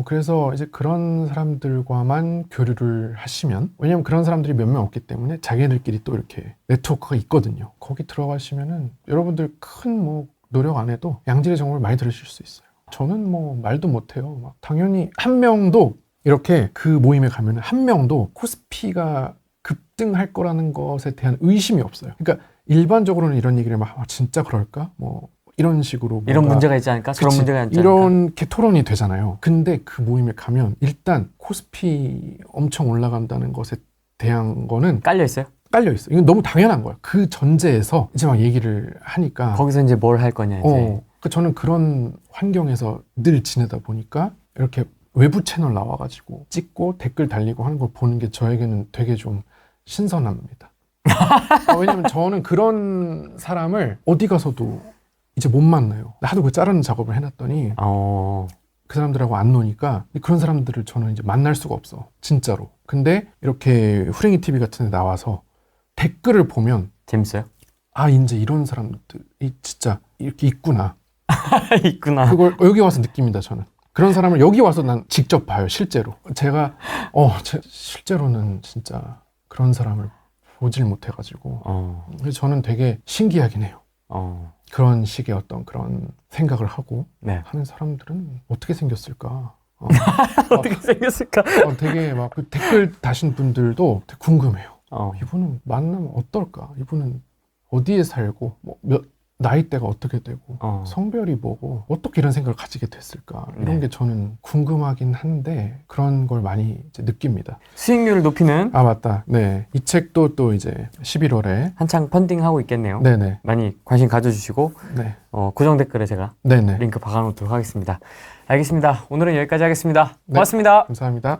그래서 이제 그런 사람들과만 교류를 하시면, 왜냐면 그런 사람들이 몇 명 없기 때문에 자기들끼리 또 이렇게 네트워크가 있거든요. 거기 들어가시면은 여러분들 큰 뭐 노력 안 해도 양질의 정보를 많이 들으실 수 있어요. 저는 뭐 말도 못해요. 막 당연히 한 명도 이렇게 그 모임에 가면 한 명도 코스피가 급등할 거라는 것에 대한 의심이 없어요. 그러니까 일반적으로는 이런 얘기를 막 진짜 그럴까? 뭐 이런 식으로 이런 문제가 있지 않을까? 그런 문제가 있지 않을까? 이렇게 토론이 되잖아요. 근데 그 모임에 가면 일단 코스피 엄청 올라간다는 것에 대한 거는 깔려 있어요? 깔려 있어요. 이건 너무 당연한 거야. 그 전제에서 이제 막 얘기를 하니까 거기서 이제 뭘 할 거냐 이제. 저는 그런 환경에서 늘 지내다 보니까 이렇게 외부 채널 나와가지고 찍고 댓글 달리고 하는 걸 보는 게 저에게는 되게 좀 신선합니다. 왜냐면 저는 그런 사람을 어디 가서도 이제 못 만나요. 하도 그 자르는 작업을 해놨더니 그 사람들하고 안 노니까 그런 사람들을 저는 이제 만날 수가 없어. 진짜로. 근데 이렇게 후랭이 TV 같은 데 나와서 댓글을 보면 재밌어요? 이제 이런 사람들이 진짜 이렇게 있구나. 있구나. 그걸 여기 와서 느낍니다, 저는. 그런 사람을 여기 와서 난 직접 봐요, 실제로. 제가 실제로는 진짜 그런 사람을 보질 못해가지고 그래서 저는 되게 신기하긴 해요. 그런 식의 어떤 그런 생각을 하고 하는 사람들은 어떻게 생겼을까? 어떻게 생겼을까? 되게 막 그 댓글 다신 분들도 되게 궁금해요. 이분은 만나면 어떨까? 이분은 어디에 살고 나이대가 어떻게 되고 성별이 뭐고 어떻게 이런 생각을 가지게 됐을까? 이런 게 저는 궁금하긴 한데 그런 걸 많이 이제 느낍니다. 수익률을 높이는 맞다. 네, 이 책도 또 이제 11월에 한창 펀딩하고 있겠네요. 네네. 많이 관심 가져주시고 네. 고정 댓글에 제가 네네. 링크 박아놓도록 하겠습니다. 알겠습니다. 오늘은 여기까지 하겠습니다. 네. 고맙습니다. 감사합니다.